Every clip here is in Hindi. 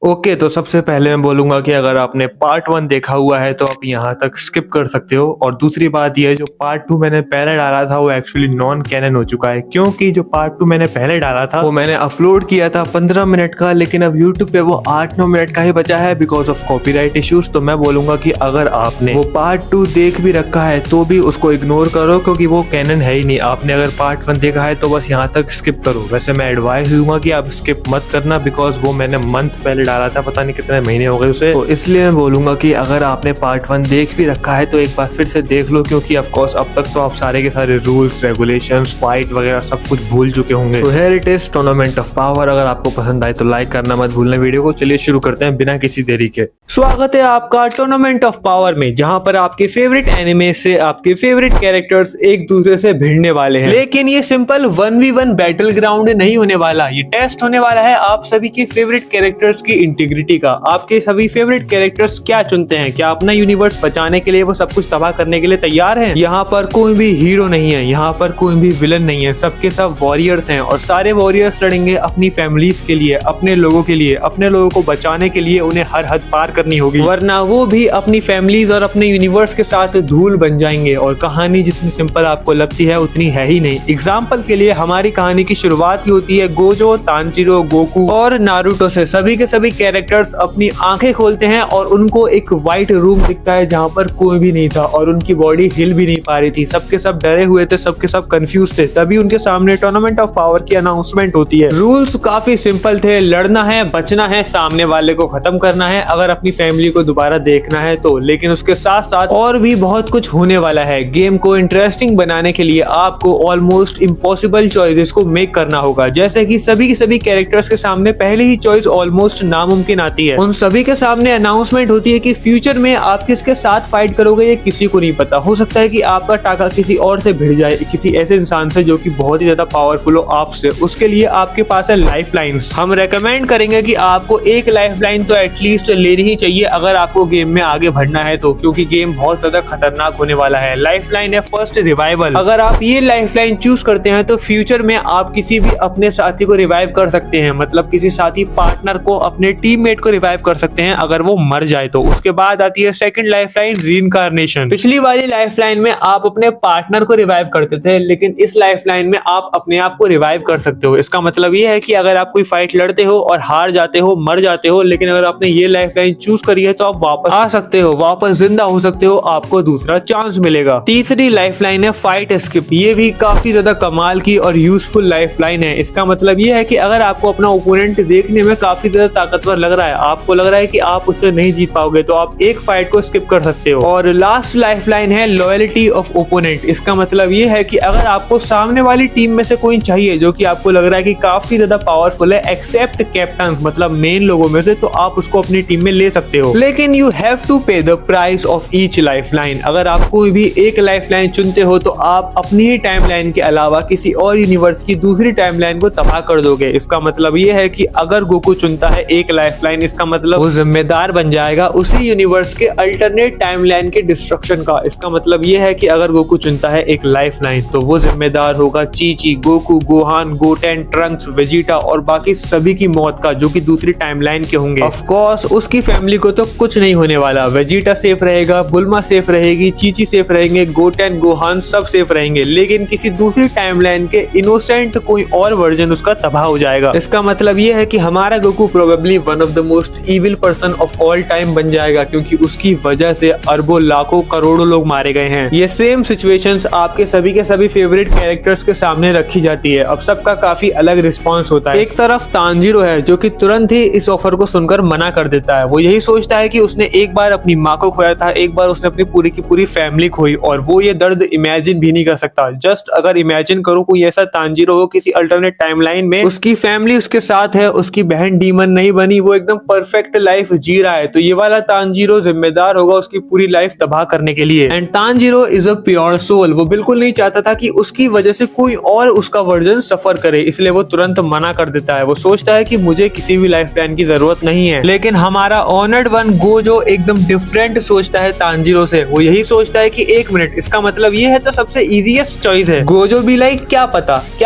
ओके, तो सबसे पहले मैं बोलूँगा कि अगर आपने पार्ट 1 देखा हुआ है तो आप यहाँ तक स्किप कर सकते हो। और दूसरी बात ये है, जो पार्ट 2 मैंने पहले डाला था वो एक्चुअली नॉन कैनन हो चुका है, क्योंकि जो पार्ट 2 मैंने पहले डाला था वो मैंने अपलोड किया था 15 मिनट का, लेकिन अब यूट्यूब पे वो 8-9 मिनट का ही बचा है बिकॉज ऑफ कॉपीराइट इश्यूज। तो मैं बोलूंगा कि अगर आपने वो पार्ट 2 देख भी रखा है तो भी उसको इग्नोर करो, क्योंकि वो कैनन है ही नहीं। आपने अगर पार्ट 1 देखा है तो बस यहाँ तक स्किप करो। वैसे मैं एडवाइस दूंगा कि आप स्किप मत करना, बिकॉज वो मैंने मंथ पहले डाला था, पता नहीं कितने महीने हो गए उसे। तो इसलिए मैं बोलूंगा कि अगर आपने पार्ट 1 देख भी रखा है तो एक बार फिर से देख लो, क्योंकि ऑफ कोर्स अब तक तो आप सारे के सारे रूल्स, रेगुलेशंस, फाइट वगैरह सब कुछ भूल चुके होंगे। So here it is, tournament of power. अगर आपको पसंद आए तो लाइक करना मत भूलना वीडियो को। चलिए शुरू करते हैं बिना किसी देरी के। स्वागत है आपका टूर्नामेंट ऑफ पावर में, जहां पर आपके फेवरेट एनिमे से आपके फेवरेट कैरेक्टर्स एक दूसरे से भिड़ने वाले हैं। लेकिन ये सिंपल 1v1 बैटल ग्राउंड नहीं होने वाला, ये टेस्ट होने वाला है आप सभी के फेवरेट कैरेक्टर्स की इंटीग्रिटी का। आपके सभी फेवरेट कैरेक्टर्स क्या चुनते हैं? क्या अपना यूनिवर्स बचाने के लिए वो सब कुछ तबाह करने के लिए तैयार हैं? यहाँ पर कोई भी हीरो नहीं है, यहाँ पर कोई भी विलन नहीं है, सबके सब वॉरियर्स हैं। और सारे वॉरियर्स लड़ेंगे अपनी फैमिलीज के लिए, अपने लोगों के लिए, अपने लोगों को बचाने के लिए। उन्हें हर हद पार करनी होगी, वरना वो भी अपनी फैमिलीज और अपने यूनिवर्स के साथ धूल बन जाएंगे। और कहानी जितनी सिंपल आपको लगती है उतनी है ही नहीं। एग्जाम्पल के लिए हमारी कहानी की शुरुआत ही होती है गोजो, तांजीरो, गोकू और नारुतो से। सभी के सभी कैरेक्टर्स अपनी आंखें खोलते हैं और उनको एक व्हाइट रूम दिखता है जहां पर कोई भी नहीं था और उनकी बॉडी हिल भी नहीं पा रही थी। सबके सब डरे हुए थे, सबके सब कंफ्यूज थे। तभी उनके सामने टूर्नामेंट ऑफ पावर की अनाउंसमेंट होती है। रूल्स काफी सिंपल थे, लड़ना है, बचना है, सामने वाले को खत्म करना है अगर अपनी फैमिली को दोबारा देखना है तो। लेकिन उसके साथ साथ और भी बहुत कुछ होने वाला है। गेम को इंटरेस्टिंग बनाने के लिए आपको ऑलमोस्ट इम्पॉसिबल चॉइसेस को मेक करना होगा। जैसे कि सभी के सभी कैरेक्टर्स के सामने पहली ही चॉइस ऑलमोस्ट नामुमकिन आती है। उन सभी के सामने अनाउंसमेंट होती है कि फ्यूचर में आप किसके साथ फाइट करोगे ये किसी को नहीं पता। हो सकता है कि आपका टाका किसी और से भिड़ जाए, किसी ऐसे इंसान से जो कि बहुत ही ज्यादा पावरफुल हो आपसे। उसके लिए आपके पास है लाइफ लाइन्स। हम रेकमेंड करेंगे कि आपको एक लाइफ लाइन तो एटलीस्ट लेनी ही चाहिए अगर आपको गेम में आगे बढ़ना है तो, क्योंकि गेम बहुत ज्यादा खतरनाक होने वाला है। लाइफ लाइन है फर्स्ट रिवाइवल। अगर आप ये लाइफ लाइन चूज करते हैं तो फ्यूचर में आप किसी भी अपने साथी को रिवाइव कर सकते हैं, मतलब किसी साथी पार्टनर को, अपने टीममेट को रिवाइव कर सकते हैं अगर वो मर जाए तो। उसके बाद आती है सेकंड लाइफ लाइन, रीइंकार्नेशन। पिछली वाली लाइफ लाइन में आप अपने पार्टनर को रिवाइव करते थे, लेकिन इस लाइफ लाइन में आप अपने आप को रिवाइव कर सकते हो। इसका मतलब ये है कि अगर आप कोई फाइट लड़ते हो और हार जाते हो, मर जाते हो, लेकिन अगर आपने ये लाइफ लाइन चूज करी है तो आप वापस आ सकते हो, वापस जिंदा हो सकते हो, आपको दूसरा चांस मिलेगा। तीसरी लाइफ लाइन है फाइट एस्केप। ये भी काफी ज्यादा कमाल की और यूजफुल लाइफ लाइन है। इसका मतलब ये है कि अगर आपको अपना ओपोनेंट देखने में काफी ज्यादा ताकतवर लग रहा है, आपको लग रहा है कि आप उससे नहीं जीत पाओगे, तो आप एक फाइट को स्किप कर सकते हो। और लास्ट लाइफ लाइन है लॉयल्टी ऑफ ओपोनेंट। इसका मतलब ये है कि अगर आपको सामने वाली टीम में से कोई चाहिए जो कि आपको लग रहा है कि काफी ज्यादा पावरफुल है, एक्सेप्ट कैप्टन मतलब मेन लोगों में से, तो आप उसको अपनी टीम में ले सकते हो। लेकिन यू हैव टू पे the price of each life line. अगर आप कोई भी एक लाइफ लाइन चुनते हो तो आप अपनी ही टाइम लाइन के अलावा किसी और यूनिवर्स की दूसरी टाइम लाइन को तबाह कर दोगे। इसका मतलब ये है कि अगर गोकू चुनता है एक लाइफ लाइन, इसका मतलब वो जिम्मेदार बन जाएगा उसी यूनिवर्स के अल्टरनेट टाइमलाइन के डिस्ट्रक्शन का। इसका मतलब ये है कि अगर गोकू चुनता है एक लाइफ लाइन तो वो जिम्मेदार होगा Chichi, Goku, Gohan, Goten, Trunks, Vegeta और बाकी सभी की मौत का, जो कि दूसरी टाइमलाइन के होंगे। ऑफ कोर्स उसकी फैमिली को तो कुछ नहीं होने वाला। वेजिटा सेफ रहेगा, बुल्मा सेफ रहेगी, चीची सेफ रहेंगे, गोटेन, गोहान सब सेफ रहेंगे, लेकिन किसी दूसरी टाइमलाइन के इनोसेंट कोई और वर्जन उसका तबाह हो जाएगा। इसका मतलब ये है कि हमारा Goku probably one of the most evil person of all time बन जाएगा, क्योंकि उसकी वजह से अरबों, लाखों, करोड़ों लोग मारे गए हैं। ये सेम सिचुएशंस आपके सभी के सभी फेवरेट कैरेक्टर्स के सामने रखी जाती है। अब सबका काफी अलग रिस्पॉन्स होता है। एक तरफ तांजीरो है जो कि तुरंत ही इस ऑफर को सुनकर मना कर देता है। वो यही सोचता है कि उसने एक बार अपनी माँ को खोया था, एक बार उसने अपनी पूरी की पूरी फैमिली खोई और वो ये दर्द इमेजिन भी नहीं कर सकता। जस्ट अगर इमेजिन करो कोई ऐसा तांजीरो हो किसी अल्टरनेट टाइमलाइन में, उसकी फैमिली उसके साथ है, उसकी बहन डीमन नहीं बनी, वो एकदम परफेक्ट लाइफ जी रहा है, तो ये वाला तांजीरो जिम्मेदार होगा उसकी पूरी लाइफ तबाह करने के लिए। And Tanjiro is a pure soul. वो बिल्कुल नहीं चाहता था कि उसकी वजह से कोई और उसका वर्जन सफर करे, इसलिए वो तुरंत मना कर देता है। वो सोचता है कि मुझे किसी भी लाइफ लाइन की जरूरत नहीं है। लेकिन हमारा ऑनर्ड वन गोजो एकदम डिफरेंट सोचता है तांजीरो से। वो यही सोचता है कि एक मिनट, इसका मतलब ये है तो सबसे इजीएस्ट चॉइस है। गोजो भी लाइक क्या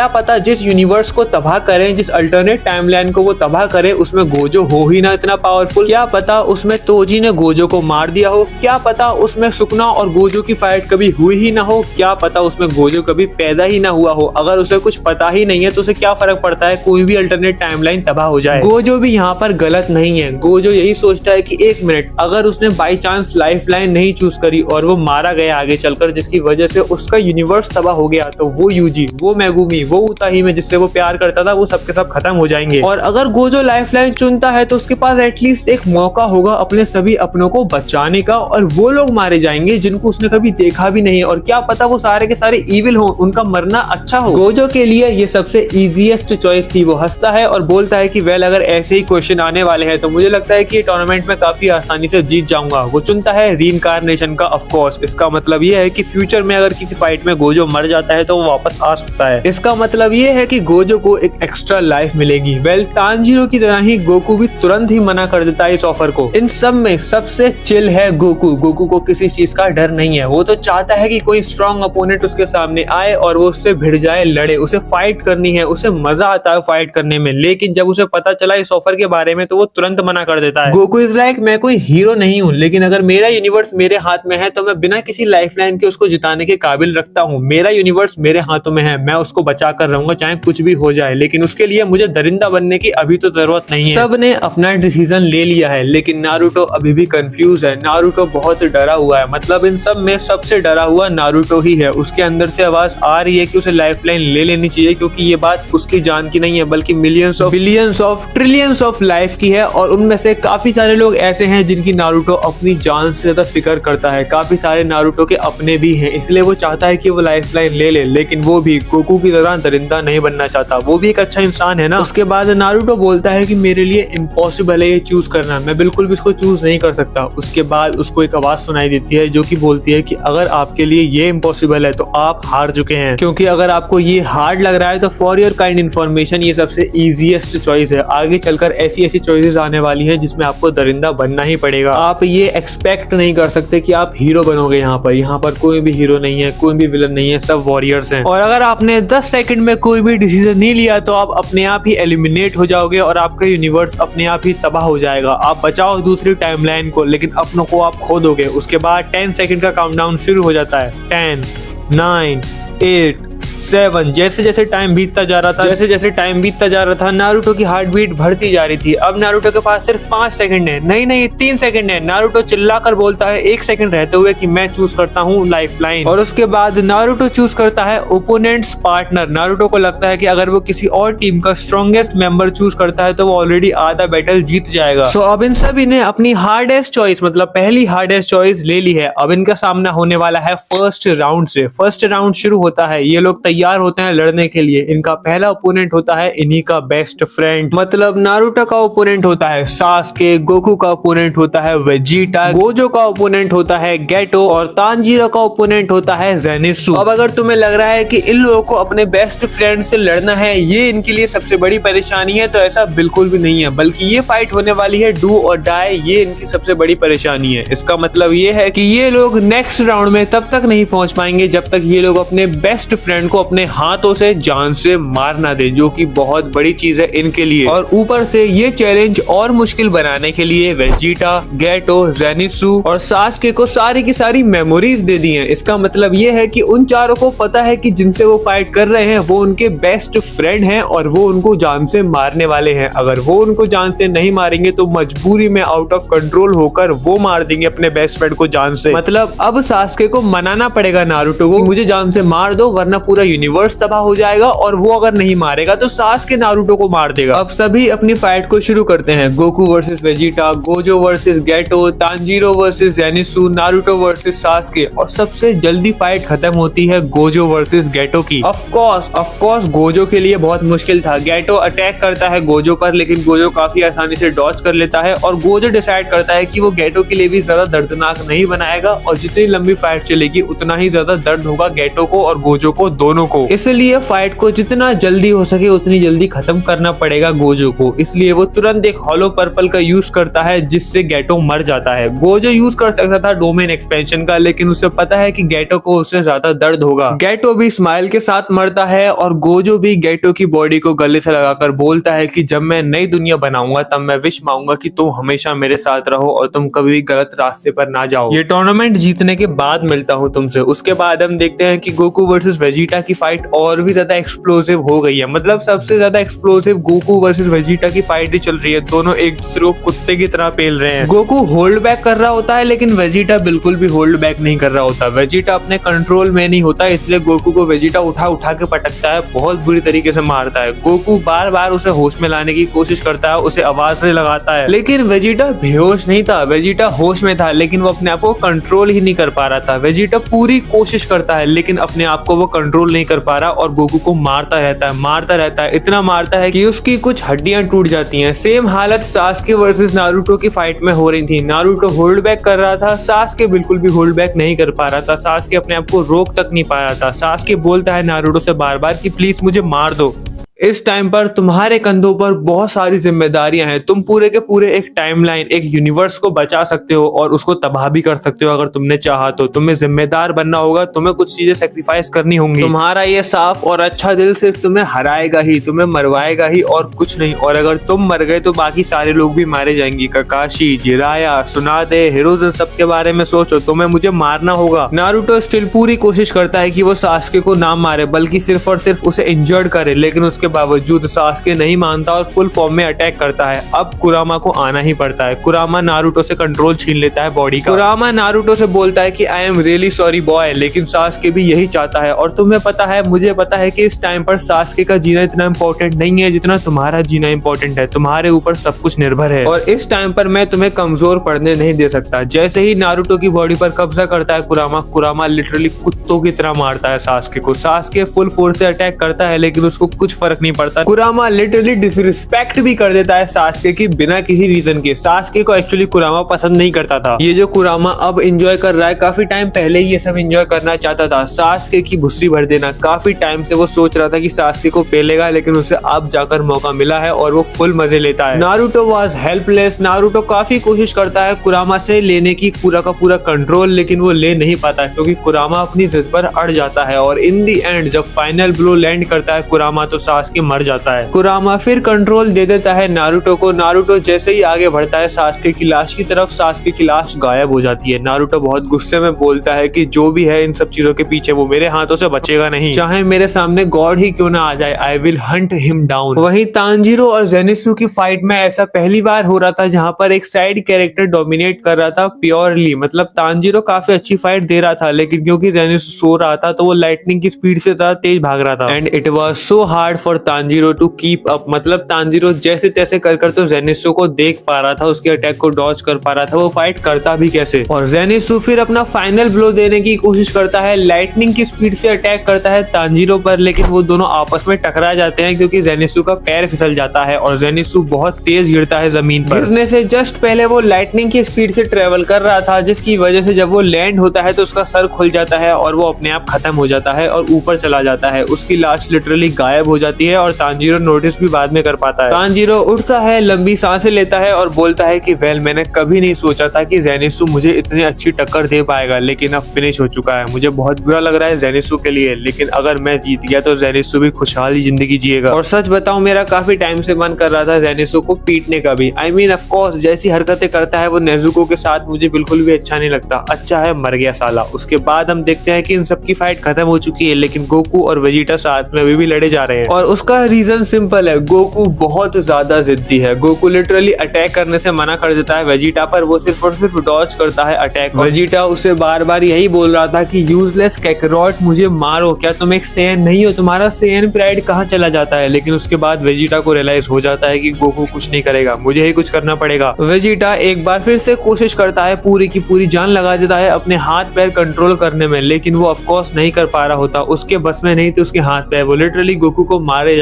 पता जिस यूनिवर्स को तबाह करें, जिस अल्टरनेट टाइमलाइन को वो तबाह करे, उसमें गोजो गोजो हो ही ना इतना पावरफुल। क्या पता उसमें तोजी ने गोजो को मार दिया हो, क्या पता उसमें सुकुना और गोजो की फाइट कभी हुई ही ना हो, क्या पता उसमें गोजो कभी पैदा ही ना हुआ हो। अगर उसे कुछ पता ही नहीं है तो उसे क्या फर्क पड़ता है, कोई भी अल्टरनेट टाइमलाइन तबाह हो जाए। गोजो भी यहाँ पर गलत नहीं है। गोजो यही सोचता है कि एक मिनट, अगर उसने बाई चांस लाइफलाइन नहीं चूज करी और वो मारा गया आगे चलकर, जिसकी वजह से उसका यूनिवर्स तबाह हो गया, तो वो यूजी, वो मेगुमी, वो उताहिमे जिससे वो प्यार करता था, वो सबके सब खत्म हो जाएंगे। और अगर गोजो लाइफलाइन चुनता है तो उसके पास एटलीस्ट एक मौका होगा अपने सभी अपनों को बचाने का, और वो लोग मारे जाएंगे जिनको उसने कभी देखा भी नहीं, और क्या पता वो सारे के सारे इविल हो, उनका मरना अच्छा हो। गोजो के लिए ये सबसे इजीएस्ट चॉइस थी। वो हंसता है और बोलता है कि वेल, अगर ऐसे ही क्वेश्चन आने वाले हैं तो मुझे लगता है कि ये टूर्नामेंट में काफी आसानी से जीत जाऊंगा। वो चुनता है रीइंकार्नेशन का, ऑफ कोर्स। इसका मतलब ये है कि फ्यूचर में अगर किसी फाइट में गोजो मर जाता है तो वो वापस आ सकता है। इसका मतलब ये है कि गोजो को एक एक्स्ट्रा लाइफ मिलेगी। वेल, तांजीरो की तरह ही गोकू भी तुरंत ही मना कर देता है इस ऑफर को। इन सब में सबसे चिल है गोकू। गोकू को किसी चीज का डर नहीं है। वो तो चाहता है कि कोई स्ट्रॉन्ग अपोनेंट उसके सामने आए और वो उससे भिड़ जाए, लड़े, उसे फाइट करनी है, उसे मजा आता है फाइट करने में। लेकिन जब उसे पता चला इस ऑफर के बारे में तो वो तुरंत मना कर देता है। गोकू इज लाइक, मैं कोई हीरो नहीं हूँ, लेकिन अगर मेरा यूनिवर्स मेरे हाथ में है तो मैं बिना किसी लाइफलाइन के उसको जिताने के काबिल रखता हूँ। मेरा यूनिवर्स मेरे हाथों में है, मैं उसको बचा कर रहूंगा चाहे कुछ भी हो जाए, लेकिन उसके लिए मुझे दरिंदा बनने की अभी तो जरूरत नहीं है। सब ने अपना डिसीजन ले लिया है, लेकिन नारुतो अभी भी कंफ्यूज है। नारुतो बहुत डरा हुआ है, मतलब इन सब में सबसे डरा हुआ नारुतो ही है। उसके अंदर से आवाज आ रही है कि उसे लाइफलाइन ले लेनी चाहिए, क्योंकि ये बात उसकी जान की नहीं है बल्कि millions of, billions of, trillions of life की है। और उनमें से काफी सारे लोग ऐसे हैं जिनकी नारुतो अपनी जान से ज्यादा फिक्र करता है। काफी सारे नारुतो के अपने भी हैं, इसलिए वो चाहता है कि वो लाइफलाइन ले ले, लेकिन वो भी गोकू की तरह दरिंदा नहीं बनना चाहता। वो भी एक अच्छा इंसान है ना। उसके बाद नारुतो बोलता है कि मेरे लिए इम्पॉसिबल है ये चूज करना, मैं बिल्कुल भी इसको चूज नहीं कर सकता। उसके बाद उसको एक आवाज सुनाई देती है जो कि बोलती है कि अगर आपके लिए ये इम्पॉसिबल है तो आप हार चुके हैं, क्योंकि अगर आपको ये हार्ड लग रहा है तो फॉर योर काइंड इन्फॉर्मेशन ये सबसे इजीएस्ट चॉइस है। आगे चलकर ऐसी ऐसी चॉइसेस आने वाली हैं जिसमें आपको दरिंदा बनना ही पड़ेगा। आप ये एक्सपेक्ट नहीं कर सकते कि आप हीरो बनोगे। यहाँ पर कोई भी हीरो नहीं है, कोई भी विलन नहीं है, सब वॉरियर्स हैं। और अगर आपने 10 सेकंड में कोई भी डिसीजन नहीं लिया तो आप अपने आप ही एलिमिनेट हो जाओगे और आपका यूनिवर्स अपने आप ही तबाह हो जाएगा। आप बचाओ दूसरी टाइमलाइन को, लेकिन अपनों को आप खो दोगे। उसके बाद 10 सेकंड का काउंटडाउन शुरू हो जाता है। 10, 9, 8, 7। जैसे जैसे टाइम बीतता जा रहा था नारुतो की हार्ट बीट बढ़ती जा रही थी। अब नारुतो के पास सिर्फ 5 सेकंड है, नहीं 3 सेकंड है। नारुतो चिल्लाकर बोलता है 1 सेकंड रहते हुए कि मैं चूज करता हूँ लाइफलाइन। और उसके बाद नारुतो चूज करता है ओपोनेंट्स पार्टनर। नारुतो को लगता है कि अगर वो किसी और टीम का स्ट्रॉन्गेस्ट मेंबर चूज करता है तो वो ऑलरेडी आधा बैटल जीत जाएगा। सो अब इन सभी ने अपनी हार्डेस्ट चॉइस, मतलब पहली हार्डेस्ट चॉइस ले ली है। अब इनका सामना होने वाला है फर्स्ट राउंड से। फर्स्ट राउंड शुरू होता है, ये लोग तैयार होते हैं लड़ने के लिए। इनका पहला ओपोनेंट होता है इन्हीं का बेस्ट फ्रेंड, मतलब नारुतो का ओपोनेंट होता है सास्के, गोकू का ओपोनेंट होता है वेजिटा, गोजो का ओपोनेंट होता है गेटो, और तांजीरो का ओपोनेंट होता है जेनित्सु। अब अगर तुम्हें लग रहा है कि इन लोगों को अपने बेस्ट फ्रेंड से लड़ना है, ये इनके लिए सबसे बड़ी परेशानी है, तो ऐसा बिल्कुल भी नहीं है, बल्कि ये फाइट होने वाली है डू और डाई। ये इनकी सबसे बड़ी परेशानी है। इसका मतलब ये है कि ये लोग नेक्स्ट राउंड में तब तक नहीं पहुंच पाएंगे जब तक ये लोग अपने बेस्ट फ्रेंड को अपने हाथों से जान से मार ना दे, जो कि बहुत बड़ी चीज है इनके लिए। और ऊपर से ये चैलेंज और मुश्किल बनाने के लिए वेजिटा, गेटो, जेनित्सु और सास्के को सारी की सारी मेमोरीज दे दी हैं। इसका मतलब ये है कि उन चारों को पता है कि जिनसे वो फाइट कर रहे हैं वो उनके बेस्ट फ्रेंड हैं और वो उनको जान से मारने वाले हैं। अगर वो उनको जान से नहीं मारेंगे तो मजबूरी में आउट ऑफ कंट्रोल होकर वो मार देंगे अपने बेस्ट फ्रेंड को जान से। मतलब अब सास्के को मनाना पड़ेगा नारुतो को, मुझे जान से मार दो वरना पूरा यूनिवर्स तबाह हो जाएगा, और वो अगर नहीं मारेगा तो सास्के नारुतो को मार देगा। अब सभी अपनी फाइट को शुरू करते हैं। Goku versus Vegeta, Gojo versus Geto, Tanjiro versus Zenitsu, Naruto versus Sasuke, और सबसे जल्दी फाइट खत्म होती है गोजो वर्सेस गेटो की। ऑफ कोर्स गोजो के लिए बहुत मुश्किल था। गेटो अटैक करता है गोजो पर, लेकिन गोजो काफी आसानी से डॉज कर लेता है, और गोजो डिसाइड करता है कि वो गेटो के लिए भी ज्यादा दर्दनाक नहीं बनाएगा, और जितनी लंबी फाइट चलेगी उतना ही ज्यादा दर्द होगा गेटो को और गोजो को दोनों दोनों को। इसलिए फाइट को जितना जल्दी हो सके उतनी जल्दी खत्म करना पड़ेगा गोजो को। इसलिए वो तुरंत एक हॉलो पर्पल का यूज करता है जिससे गेटो मर जाता है। गोजो यूज कर सकता था डोमेन एक्सपेंशन का, लेकिन उसे पता है कि गेटो को उससे ज्यादा दर्द होगा। गेटो भी स्माइल के साथ मरता है और गोजो भी गेटो की बॉडी को गले से लगाकर बोलता है कि जब मैं नई दुनिया बनाऊंगा तब मैं विश मांगूंगा कि तुम हमेशा मेरे साथ रहो और तुम कभी भी गलत रास्ते पर ना जाओ। ये टूर्नामेंट जीतने के बाद मिलता हूँ तुमसे। उसके बाद हम देखते हैं कि गोकू वर्सेस वेजिटा की फाइट और भी ज्यादा एक्सप्लोसिव हो गई है। मतलब सबसे ज्यादा एक्सप्लोसिव गोकू वर्सेस वेजिटा की फाइट ही चल रही है। दोनों एक दूसरे को कुत्ते की तरह पेल रहे हैं। गोकू होल्ड बैक कर रहा होता है लेकिन वेजिटा बिल्कुल भी होल्ड बैक नहीं कर रहा होता। वेजिटा अपने कंट्रोल में नहीं होता, इसलिए गोकू को वेजिटा उठा उठा के पटकता है, बहुत बुरी तरीके से मारता है। गोकू बार बार उसे होश में लाने की कोशिश करता है, उसे आवाज से लगाता है, लेकिन वेजिटा बेहोश नहीं था। वेजिटा होश में था लेकिन वो अपने आप को कंट्रोल ही नहीं कर पा रहा था। वेजिटा पूरी कोशिश करता है लेकिन अपने आप को वो कंट्रोल नहीं कर पा रहा और गोकू को मारता रहता है, इतना मारता है कि उसकी कुछ हड्डियां टूट जाती हैं। सेम हालत सास्के वर्सेस नारुतो की फाइट में हो रही थी। नारुतो होल्ड बैक कर रहा था, सास्के बिल्कुल भी होल्ड बैक नहीं कर पा रहा था। सास्के अपने आप को रोक तक नहीं पा रहा था। सास्के बोलता है नारुतो से बार बार कि प्लीज मुझे मार दो। इस टाइम पर तुम्हारे कंधों पर बहुत सारी जिम्मेदारियां हैं। तुम पूरे के पूरे एक टाइमलाइन, एक यूनिवर्स को बचा सकते हो और उसको तबाह भी कर सकते हो अगर तुमने चाहा तो। तुम्हें जिम्मेदार बनना होगा, तुम्हें कुछ चीजें सेक्रीफाइस करनी होंगी। तुम्हारा ये साफ और अच्छा दिल सिर्फ तुम्हें हराएगा ही, तुम्हें मरवाएगा ही और कुछ नहीं। और अगर तुम मर गए तो बाकी सारे लोग भी मारे जाएंगे। ककाशी, जिराया, सुनादे, हिरोज़न सबके बारे में सोचो। तुम्हें मुझे मारना होगा। नारुतो स्टिल पूरी कोशिश करता है कि वो सास्के को ना मारे बल्कि सिर्फ और सिर्फ उसे इंजर्ड करे, लेकिन उसके बावजूद सास्के नहीं मानता और फुल फॉर्म में अटैक करता है। अब कुरामा को आना ही पड़ता है। कुरामा नारुतो से कंट्रोल छीन लेता है बॉडी का। कुरामा नारुतो से बोलता है कि I am really sorry boy, लेकिन सास्के भी यही चाहता है। और तुम्हें पता है, मुझे पता है कि इस टाइम पर सास्के का जीना इतना इंपॉर्टेंट नहीं है जितना तुम्हारा जीना इंपॉर्टेंट है। तुम्हारे ऊपर सब कुछ निर्भर है और इस टाइम पर मैं तुम्हें कमजोर पड़ने नहीं दे सकता। जैसे ही नारुतो की बॉडी पर कब्जा करता है कुरामा लिटरली कुत्तों की तरह मारता है सास्के को। सास्के फुल फोर्स से अटैक करता है लेकिन उसको कुछ फर्क नहीं पड़ता। कुरामा लिटरली डिसरिस्पेक्ट भी कर देता है सास्के की बिना किसी रीजन के। सास्के को एक्चुअली कुरामा पसंद नहीं करता था। ये जो कुरामा अब एंजॉय कर रहा है, काफी टाइम पहले ये सब एंजॉय करना चाहता था। सास्के की भुस्सी भर देना, काफी टाइम से वो सोच रहा था कि सास्के को पेलेगा, लेकिन उसे अब जाकर मौका मिला है और वो फुल मजे लेता है। Naruto was helpless. नारुतो काफी कोशिश करता है कुरामा से लेने की पूरा का पूरा कंट्रोल, लेकिन वो ले नहीं पाता क्योंकि कुरामा अपनी जिद पर अड़ जाता है। और इन दी एंड जब फाइनल ब्लो लैंड करता है कुरामा, तो सास्के मर जाता है। कुरामा फिर कंट्रोल दे देता है नारुतो को। नारुतो जैसे ही आगे बढ़ता है सास्के की लाश की तरफ, सास्के की लाश गायब हो जाती है। नारुतो बहुत गुस्से में बोलता है कि जो भी है इन सब चीजों के पीछे, वो मेरे हाथों से बचेगा नहीं, चाहे मेरे सामने गॉड ही क्यों ना आ जाए। I will Hunt him down. वहीं तांजीरो और जेनित्सु की फाइट में ऐसा पहली बार हो रहा था जहां पर एक साइड कैरेक्टर डोमिनेट कर रहा था प्योरली। मतलब तांजीरो काफी अच्छी फाइट दे रहा था, लेकिन क्योंकि जेनित्सु सो रहा था तो वो लाइटनिंग की स्पीड से ज्यादा तेज भाग रहा था। And it was so hard for Tanjiro to keep up. मतलब तांजीरो जैसे तैसे कर तो जेनित्सु को देख पा रहा था, उसके अटैक को डॉज कर पा रहा था, वो फाइट करता भी कैसे। और जेनित्सु फिर अपना फाइनल ब्लो देने की कोशिश करता है, लाइटनिंग की स्पीड से अटैक करता है तांजीरो पर, लेकिन वो दोनों आपस में टकरा जाते हैं क्योंकि जेनित्सु का पैर फिसल जाता है और जेनित्सु बहुत तेज गिरता है जमीन पर। गिरने से जस्ट पहले वो लाइटनिंग की स्पीड से ट्रेवल कर रहा था, जिसकी वजह से जब वो लैंड होता है तो उसका सर खुल जाता है और वो अपने आप खत्म हो जाता है और ऊपर चला जाता है। उसकी लाश लिटरली गायब हो जाती है और तांजीरो नोटिस भी बाद में कर पाता है। तांजीरो उठता है, लंबी सांसें लेता है और बोलता है कि वेल, मैंने कभी नहीं सोचा था कि जेनित्सु मुझे इतनी अच्छी टक्कर दे पाएगा, लेकिन अब फिनिश हो चुका है। मुझे बहुत बुरा लग रहा है जेनित्सु के लिए, लेकिन अगर मैं जीत गया तो जेनित्सु भी खुशहाली जिंदगी जिएगा। और सच बताऊं, मेरा काफी टाइम से मन कर रहा था जेनित्सु को पीटने का भी। आई मीन ऑफ कोर्स जैसी हरकतें करता है वो नेजुको के साथ, मुझे बिल्कुल भी अच्छा नहीं लगता। अच्छा है मर गया साला। उसके बाद हम देखते हैं कि इन सबकी फाइट खत्म हो चुकी है, लेकिन गोकू और वेजिटा साथ में अभी भी लड़े जा रहे हैं। और उसका रीजन सिंपल है, गोकू बहुत ज्यादा जिद्दी है। गोकू लिटरली अटैक करने से मना कर देता है वेजिटा पर, वो सिर्फ और सिर्फ डॉज करता है अटैक। वेजिटा उसे बार बार यही बोल रहा था कि यूजलेस कैकरॉट, मुझे मारो, क्या तुम एक सेन नहीं हो, तुम्हारा सेन प्राइड कहाँ चला जाता है। लेकिन उसके बाद वेजिटा को रियलाइज हो जाता है कि गोकू कुछ नहीं करेगा, मुझे ही कुछ करना पड़ेगा। वेजिटा एक बार फिर से कोशिश करता है, पूरी की पूरी जान लगा देता है अपने हाथ पैर कंट्रोल करने में, लेकिन वो ऑफकोर्स नहीं कर पा रहा होता। उसके बस में नहीं थे उसके हाथ पैर, वो लिटरली गोकू को मारे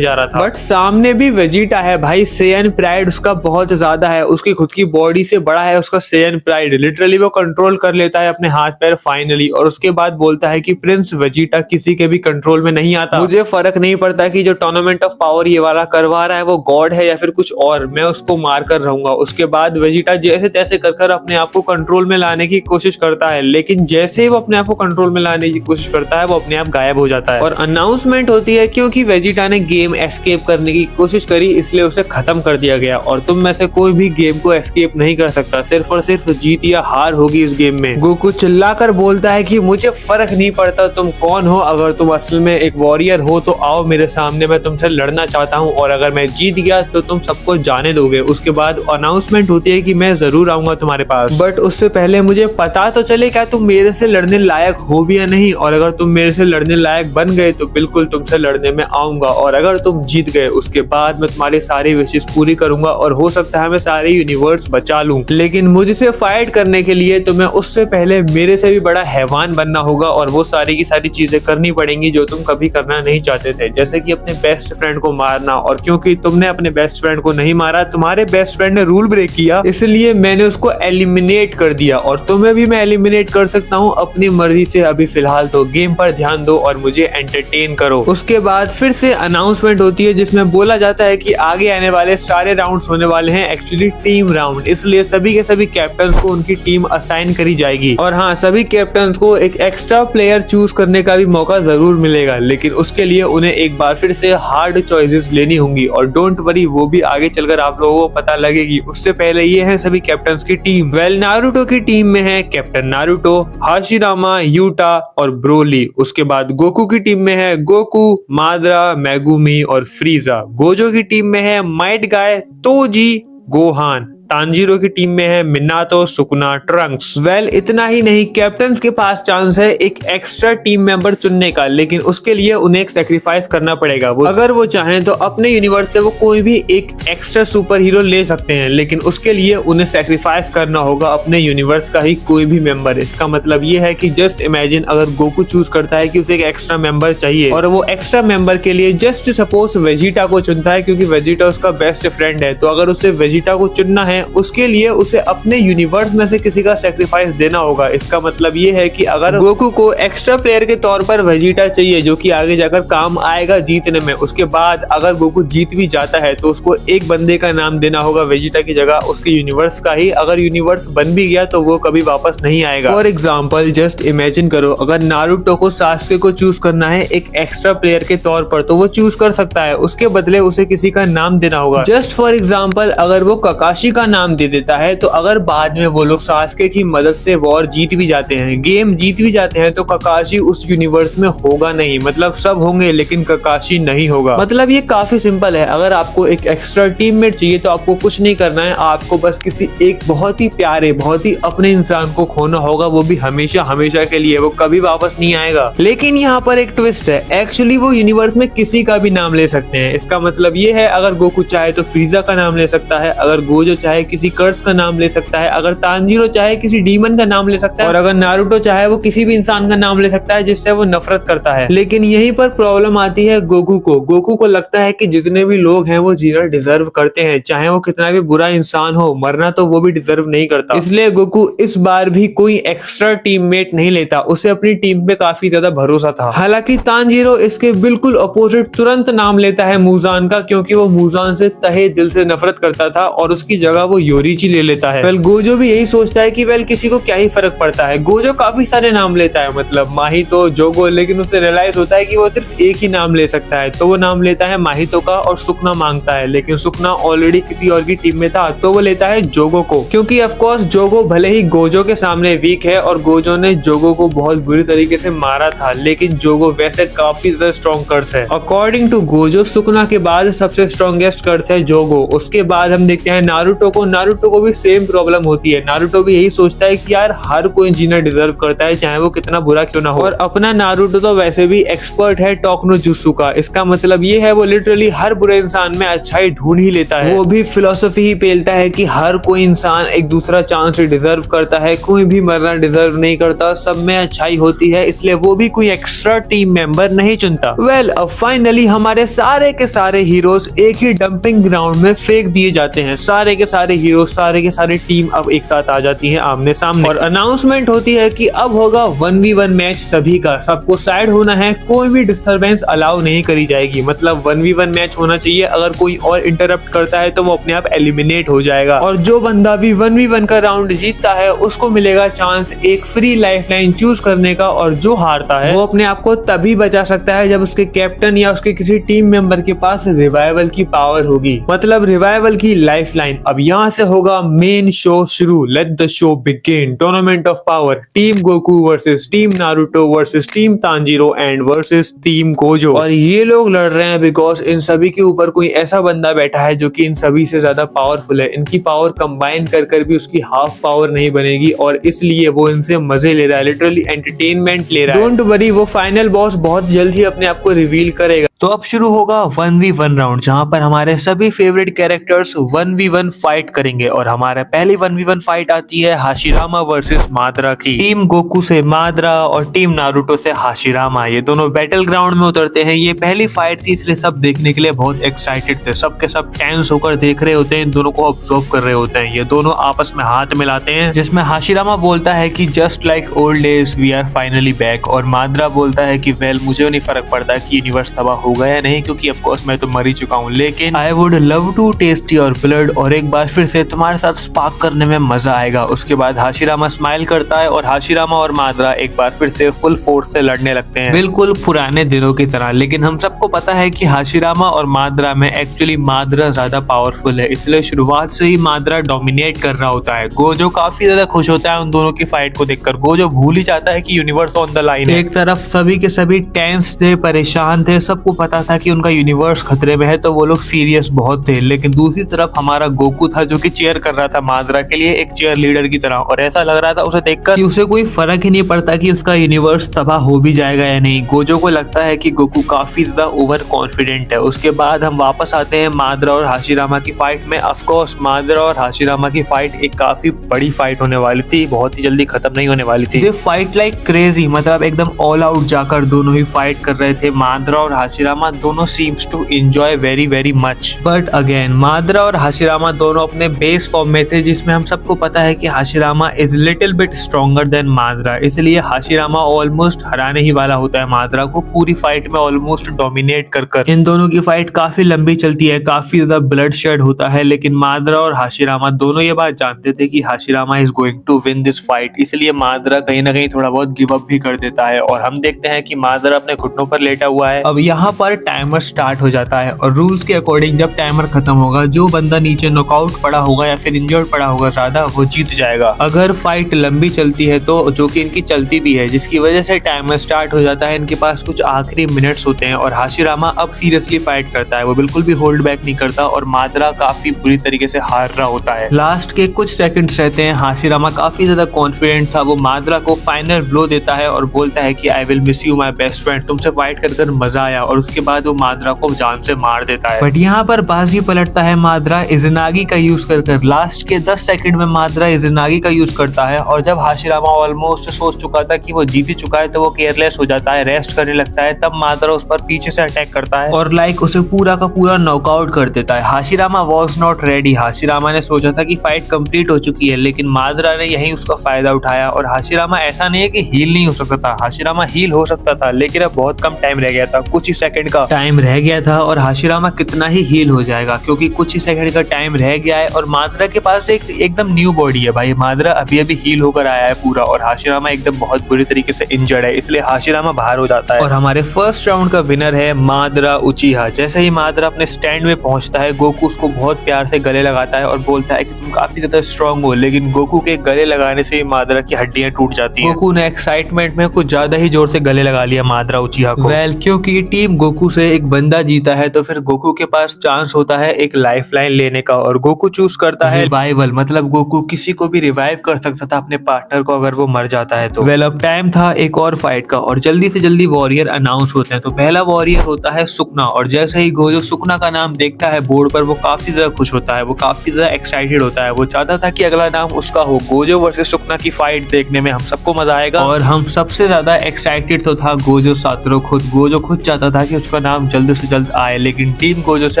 जा रहा था। बट सामने भी वेजिटा है भाई, सेयन प्राइड उसका बहुत ज्यादा है, उसकी खुद की बॉडी से बड़ा है उसका सेयन प्राइड। लिटरली वो कंट्रोल कर लेता है अपने हाथ पैर फाइनली, और उसके बाद बोलता है कि प्रिंस वेजिटा किसी के भी कंट्रोल में नहीं आता। मुझे फर्क नहीं पड़ता कि जो टूर्नामेंट ऑफ पावर ये वाला करवा रहा है वो गॉड है या फिर कुछ और, मैं उसको मार कर रहूंगा। उसके बाद वेजिटा जैसे तैसे कर अपने आप को कंट्रोल में लाने की कोशिश करता है, लेकिन जैसे ही वो अपने आप को कंट्रोल में लाने की कोशिश करता है वो अपने आप गायब हो जाता है। और अनाउंसमेंट होती है क्योंकि वेजिटा ने गेम एस्केप करने की कोशिश करी इसलिए उसे खत्म कर दिया गया, और तुम में से कोई भी गेम को एस्केप नहीं कर सकता, सिर्फ और सिर्फ जीत या हार होगी इस गेम में। गोकू चिल्लाकर बोलता है कि मुझे फर्क नहीं पड़ता तुम कौन हो, अगर तुम असल में एक वॉरियर हो तो आओ मेरे सामने, मैं तुमसे लड़ना चाहता हूँ, और अगर मैं जीत गया तो तुम सबको जाने दोगे। उसके बाद अनाउंसमेंट होती है कि मैं जरूर आऊंगा तुम्हारे पास, बट उससे पहले मुझे पता तो चले क्या तुम मेरे से लड़ने लायक हो भी या नहीं, और अगर तुम मेरे से लड़ने लायक बन गए तो बिल्कुल तुमसे लड़ने में आऊंगा, और अगर तुम जीत गए उसके बाद मैं तुम्हारी सारी विशेष पूरी करूंगा, और हो सकता है मैं सारे यूनिवर्स बचा लूं, लेकिन मुझसे फाइट करने के लिए तुम्हें उससे पहले मेरे से भी बड़ा हैवान बनना होगा, और वो सारी की सारी चीजें करनी पड़ेंगी जो तुम कभी करना नहीं चाहते थे, जैसे कि अपने बेस्ट फ्रेंड को मारना। और क्योंकि तुमने अपने बेस्ट फ्रेंड को नहीं मारा, तुम्हारे बेस्ट फ्रेंड ने रूल ब्रेक किया, इसलिए मैंने उसको एलिमिनेट कर दिया, और तुम्हें भी मैं एलिमिनेट कर सकता हूँ अपनी मर्जी से। अभी फिलहाल तो गेम पर ध्यान दो और मुझे एंटरटेन करो। उसके बाद फिर से अनाउंसमेंट होती है जिसमें बोला जाता है कि आगे आने वाले सारे राउंड्स होने वाले हैं एक्चुअली टीम राउंड, इसलिए सभी के सभी कैप्टन्स को उनकी टीम असाइन करी जाएगी, और हाँ, सभी कैप्टन्स को एक एक्स्ट्रा प्लेयर चूज करने का भी मौका जरूर मिलेगा, लेकिन उसके लिए उन्हें एक बार फिर से हार्ड चॉइसेस लेनी होंगी, और डोंट वरी वो भी आगे चलकर आप लोगों को पता लगेगी। उससे पहले ये है सभी कैप्टन्स की टीम। वेल, नारुतो की टीम में है कैप्टन नारुतो, हाशिरामा, यूटा और ब्रोली। उसके बाद गोकू की टीम में है गोकू, माद्रा, मेगुमी और फ्रीजा। गोजो की टीम में है Might Guy, Toji, Gohan. Tanjiro की टीम में है मिनातो, सुकुना, ट्रंक्स। वेल, इतना ही नहीं, कैप्टन्स के पास चांस है एक एक्स्ट्रा टीम मेंबर चुनने का, लेकिन उसके लिए उन्हें एक सैक्रिफाइस करना पड़ेगा। अगर वो चाहें तो अपने यूनिवर्स से वो कोई भी एक एक्स्ट्रा सुपर हीरो ले सकते हैं, लेकिन उसके लिए उन्हें सैक्रिफाइस करना होगा अपने यूनिवर्स का ही कोई भी मेंबर। इसका मतलब ये है कि जस्ट इमेजिन अगर गोकू चूज करता है कि उसे एक एक्स्ट्रा मेंबर चाहिए, और वो एक्स्ट्रा मेंबर के लिए जस्ट सपोज वेजिटा को चुनता है क्योंकि वेजिटा उसका बेस्ट फ्रेंड है, तो अगर उसे वेजिटा को चुनना है उसके लिए उसे अपने यूनिवर्स में से किसी का सैक्रिफाइस देना होगा। इसका मतलब ये है कि अगर गोकू को एक्स्ट्रा प्लेयर के तौर पर वेजिटा चाहिए जो कि आगे जाकर काम आएगा जीतने में, उसके बाद अगर गोकू जीत भी जाता है तो उसको एक बंदे का नाम देना होगा वेजिटा की जगह उसके यूनिवर्स का ही। अगर यूनिवर्स बन भी गया तो वो कभी वापस नहीं आएगा। फॉर एग्जाम्पल जस्ट इमेजिन करो, अगर नारुतो को सास्के को चूज करना है एक एक्स्ट्रा प्लेयर के तौर पर तो वो चूज कर सकता है, उसके बदले उसे किसी का नाम देना होगा। जस्ट फॉर एग्जाम्पल अगर वो ककाशी का नाम दे देता है तो अगर बाद में वो लोग सास्के की मदद से वॉर जीत भी जाते हैं, गेम जीत भी जाते हैं, तो ककाशी उस यूनिवर्स में होगा नहीं। मतलब सब होंगे लेकिन ककाशी नहीं होगा। मतलब ये काफी सिंपल है। अगर आपको एक एक्स्ट्रा टीममेट चाहिए तो आपको कुछ नहीं करना है, आपको बस किसी एक बहुत ही प्यारे बहुत ही अपने इंसान को खोना होगा, वो भी हमेशा हमेशा के लिए, वो कभी वापस नहीं आएगा। लेकिन यहाँ पर एक ट्विस्ट है, एक्चुअली वो यूनिवर्स में किसी का भी नाम ले सकते हैं। इसका मतलब ये है अगर गोकू चाहे तो फ्रीजा का नाम ले सकता है, अगर गोजो चाहे किसी कर्स का नाम ले सकता है, अगर तांजीरो चाहे किसी डीमन का नाम ले सकता है, और अगर नारुतो चाहे वो किसी भी इंसान का नाम ले सकता है जिससे वो नफरत करता है। लेकिन यहीं पर प्रॉब्लम आती है गोकू को। गोकू को लगता है कि जितने भी लोग हैं वो जीना डिजर्व करते हैं, चाहे वो कितना भी बुरा इंसान हो, मरना तो वो भी डिजर्व नहीं करता। इसलिए गोकू इस बार भी कोई एक्स्ट्रा टीममेट नहीं लेता, उसे अपनी टीम पे काफी ज्यादा भरोसा था। हालांकि तांजीरो इसके बिल्कुल अपोजिट तुरंत नाम लेता है मूजान का, क्योंकि वो मूजान से तहे दिल से नफरत करता था और उसकी जगह वो योरीची ले लेता है। वेल, गोजो भी यही सोचता है कि वेल किसी को क्या ही फर्क पड़ता है। गोजो काफी सारे नाम लेता है, मतलब माहितो, जोगो, लेकिन उसे रियलाइज होता है कि वो सिर्फ एक ही नाम ले सकता है, तो वो नाम लेता है माहितो का और सुकना मांगता है। लेकिन सुकना ऑलरेडी किसी और की टीम में था तो वो लेता है जोगो को, क्योंकि ऑफ कोर्स जोगो भले ही गोजो के सामने वीक है और गोजो ने जोगो को बहुत बुरी तरीके से मारा था, लेकिन जोगो वैसे काफी ज्यादा स्ट्रॉन्ग कर्स है। अकॉर्डिंग टू गोजो, सुकना के बाद सबसे स्ट्रॉन्गेस्ट कर्स है जोगो। उसके बाद हम देखते हैं नारुतो को नारुतो को भी सेम प्रॉब्लम होती है। नारुतो भी यही सोचता है कि यार हर कोई जीना डिजर्व करता है, चाहे वो कितना बुरा क्यों ना हो। और अपना नारुतो तो वैसे भी एक्सपर्ट है टॉक नो जुत्सु का। इसका मतलब ये है वो लिटरली हर बुरे इंसान में अच्छाई ढूंढ ही लेता है। वो भी फिलोसफी ही पेलता है कि हर कोई इंसान एक दूसरा चांस डिजर्व करता है, कोई भी मरना डिजर्व नहीं करता, सब में अच्छाई होती है, इसलिए वो भी कोई एक्स्ट्रा टीम मेंबर नहीं चुनता। वेल अब फाइनली हमारे सारे के सारे हीरोज एक ही डंपिंग ग्राउंड में फेंक दिए जाते हैं। सारे के सारे हीरोज, सारे के सारे टीम अब एक साथ आ जाती है आमने सामने और अनाउंसमेंट होती है कि अब होगा 1v1 मैच सभी का। सबको साइड होना है, कोई भी डिस्टरबेंस अलाउ नहीं करी जाएगी। मतलब 1v1 मैच होना चाहिए, अगर कोई और इंटरप्ट करता है तो वो अपने आप एलिमिनेट हो जाएगा। और जो बंदा भी 1v1 का राउंड जीतता है उसको मिलेगा चांस एक फ्री लाइफलाइन चूज करने का, और जो हारता है वो अपने आप को तभी बचा सकता है जब उसके कैप्टन या उसके किसी टीम मेंबर के पास रिवाइवल की पावर होगी, मतलब रिवाइवल की लाइफलाइन। अब यहाँ से होगा मेन शो शुरू। Let the show begin. Tournament of power, team Goku versus team Naruto versus team Tanjiro and versus team Gojo. और ये लोग लड़ रहे हैं बिकॉज इन सभी के ऊपर कोई ऐसा बंदा बैठा है जो कि इन सभी से ज्यादा पावरफुल है। इनकी पावर कंबाइन कर भी उसकी हाफ पावर नहीं बनेगी और इसलिए वो इनसे मजे ले रहा है, लिटरली एंटरटेनमेंट ले रहा है। डोंट वरी, वो फाइनल बॉस बहुत जल्द ही अपने आप को रिवील करेगा। तो अब शुरू होगा 1v1 राउंड, जहां पर हमारे सभी फेवरेट कैरेक्टर्स 1v1 फाइट करेंगे। और हमारे पहली 1v1 फाइट आती है हाशिरामा वर्सेस मादरा की। टीम गोकू से मादरा और टीम नारुतो से हाशिरामा, ये दोनों बैटल ग्राउंड में उतरते हैं। ये पहली फाइट थी इसलिए सब देखने के लिए बहुत एक्साइटेड थे। सब के सब टेंस होकर देख रहे होते हैं, इन दोनों को ऑब्जर्व कर रहे होते हैं। ये दोनों आपस में हाथ मिलाते हैं, जिसमें हाशिरामा बोलता है कि just like old days we are finally back, और मादरा बोलता है कि वेल मुझे नहीं फर्क पड़ता कि यूनिवर्स तबाह हो गया नहीं, क्योंकि ऑफ कोर्स मैं तो मर ही चुका हूँ, लेकिन I would love to taste your blood, और एक बार फिर से तुम्हारे साथ स्पार्क करने में मजा आएगा। उसके बाद हाशिरामा स्माइल करता है और हाशिरामा और मादरा एक बार फिर से फुल फोर्स से लड़ने लगते हैं, बिल्कुल पुराने दिनों की तरह। लेकिन हम सबको पता है कि हाशिरामा और मादरा में एक्चुअली मादरा ज्यादा पावरफुल है, इसलिए शुरुआत से ही मादरा डोमिनेट कर रहा होता है। गोजो काफी ज्यादा खुश होता है उन दोनों की फाइट को देखकर। गोजो भूल ही जाता है कि यूनिवर्स ऑन द लाइन है। एक तरफ सभी के सभी टेंस थे, परेशान थे, सबको पता था कि उनका यूनिवर्स खतरे में है, तो वो लोग सीरियस बहुत थे। लेकिन दूसरी तरफ हमारा गोकू था जो कि चीयर कर रहा था मादरा के लिए, एक चीयर लीडर की तरह, और ऐसा लग रहा था उसे देखकर कि उसे कोई फर्क ही नहीं पड़ता कि उसका यूनिवर्स तबाह हो भी जाएगा या नहीं। गोजो को लगता है कि गोकू काफी ज्यादा ओवर कॉन्फिडेंट है। उसके बाद हम वापस आते हैं मादरा और हाशिरामा की फाइट में। ऑफ कोर्स मादरा और हाशिरामा की फाइट एक काफी बड़ी फाइट होने वाली थी, बहुत ही जल्दी खत्म नहीं होने वाली थी। दे फाइट लाइक क्रेजी, मतलब एकदम ऑल आउट जाकर दोनों ही फाइट कर रहे थे। मादरा और हाशिरामा दोनों seems to enjoy very very much, but again Madara और हाशिरामा दोनों अपने बेस फॉर्म में थे, जिसमें हम सबको पता है कि Hashirama is little bit stronger than Madara, इसलिए हाशिरामा ऑलमोस्ट हराने ही वाला होता है मादरा को पूरी फाइट में, ऑलमोस्ट डोमिनेट कर। इन दोनों की फाइट काफी लंबी चलती है, काफी ज्यादा ब्लड शेड होता है, लेकिन मादरा और हाशिरामा दोनों ये बात जानते थे कि Hashirama is going to win this fight, इसलिए मादरा कहीं ना कहीं थोड़ा बहुत गिव अप भी कर देता है। और हम देखते हैं कि मादरा अपने घुटनों पर लेटा हुआ है। अब यहाँ पर टाइमर स्टार्ट हो जाता है और रूल्स के अकॉर्डिंग जब टाइमर खत्म होगा, जो बंदा नीचे नॉकआउट पड़ा होगा या फिर इंजर्ड पड़ा होगा ज्यादा, वो जीत जाएगा। अगर फाइट लंबी चलती है तो, जो कि इनकी चलती भी है, जिसकी वजह से टाइमर स्टार्ट हो जाता है, इनके पास कुछ आखिरी मिनट्स होते हैं और हाशिरामा अब सीरियसली फाइट करता है, वो बिल्कुल भी होल्ड बैक नहीं करता और मादरा काफी बुरी तरीके से हार रहा होता है। लास्ट के कुछ सेकंड्स रहते हैं, हाशिरामा काफी ज्यादा कॉन्फिडेंट था, वो मादरा को फाइनल ब्लो देता है और बोलता है कि I will miss you my best friend, तुमसे फाइट कर मजा आया, और उसके बाद वो मादरा को जान से मार देता है। बट यहाँ पर बाजी पलटता है मादरा इज़नागी का यूज कर। लास्ट के 10 सेकंड में मादरा इज़नागी का यूज करता है और जब हाशिरामा ऑलमोस्ट सोच चुका था कि वो जीत ही चुका है तो वो केयरलेस हो जाता है, रेस्ट करने लगता है, तब मादरा उस पर पीछे से अटैक करता है और उसे पूरा का पूरा नॉकआउट कर देता है। Hashirama was not ready, Hashirama ने सोचा था कि फाइट कंप्लीट हो चुकी है, लेकिन मादरा ने यही उसका फायदा उठाया। और हाशिरामा ऐसा नहीं है कि हील नहीं हो सकता था, हाशिरामा हील हो सकता था, लेकिन अब बहुत कम टाइम रह गया था, कुछ ही सेकंड का टाइम रह गया था। और हाशिरामा कितना ही हील हो जाएगा, क्योंकि कुछ ही सेकंड का टाइम रह गया है और मादरा के पास एकदम न्यू बॉडी है भाई, मादरा अभी अभी हील होकर आया है पूरा, और हाशिरामा एकदम बहुत बुरी तरीके से इंजर्ड है, इसलिए हाशिरामा बाहर हो जाता है। और हमारे फर्स्ट राउंड का विनर है मादरा उचिहा। जैसे ही मादरा अपने स्टैंड में पहुंचता है, गोकू उसको बहुत प्यार से गले लगाता है और बोलता है कि तुम काफी ज्यादा स्ट्रॉन्ग हो, लेकिन गोकू के गले लगाने से ही मादरा की हड्डियां टूट जाती हैं। गोकू ने एक्साइटमेंट में कुछ ज्यादा ही जोर से गले लगा लिया मादरा उचिहा को। वेल, क्योंकि टीम गोकू से एक बंदा जीता है तो फिर गोकू के पास चांस होता है एक लाइफ लाइन लेने का और गोकू चूज करता है रिवाइवल, मतलब गोकू किसी को भी रिवाइव कर सकता था अपने पार्टनर को अगर वो मर जाता है तो। वेल अब टाइम था एक और फाइट का और जल्दी से जल्दी वॉरियर अनाउंस होते हैं। तो पहला वॉरियर होता है सुकना और जैसे ही गोजो सुकना का नाम देखता है बोर्ड पर वो काफी ज्यादा खुश होता है, वो काफी ज्यादा एक्साइटेड होता है। वो चाहता था कि अगला नाम उसका हो। गोजो वर्सेस सुकना की फाइट देखने में हम सबको मजा आएगा और हम सबसे ज्यादा एक्साइटेड तो था गोजो सातोरू खुद। गोजो खुद चाहता था कि उसका नाम जल्द से जल्द आए, लेकिन टीम गोजो से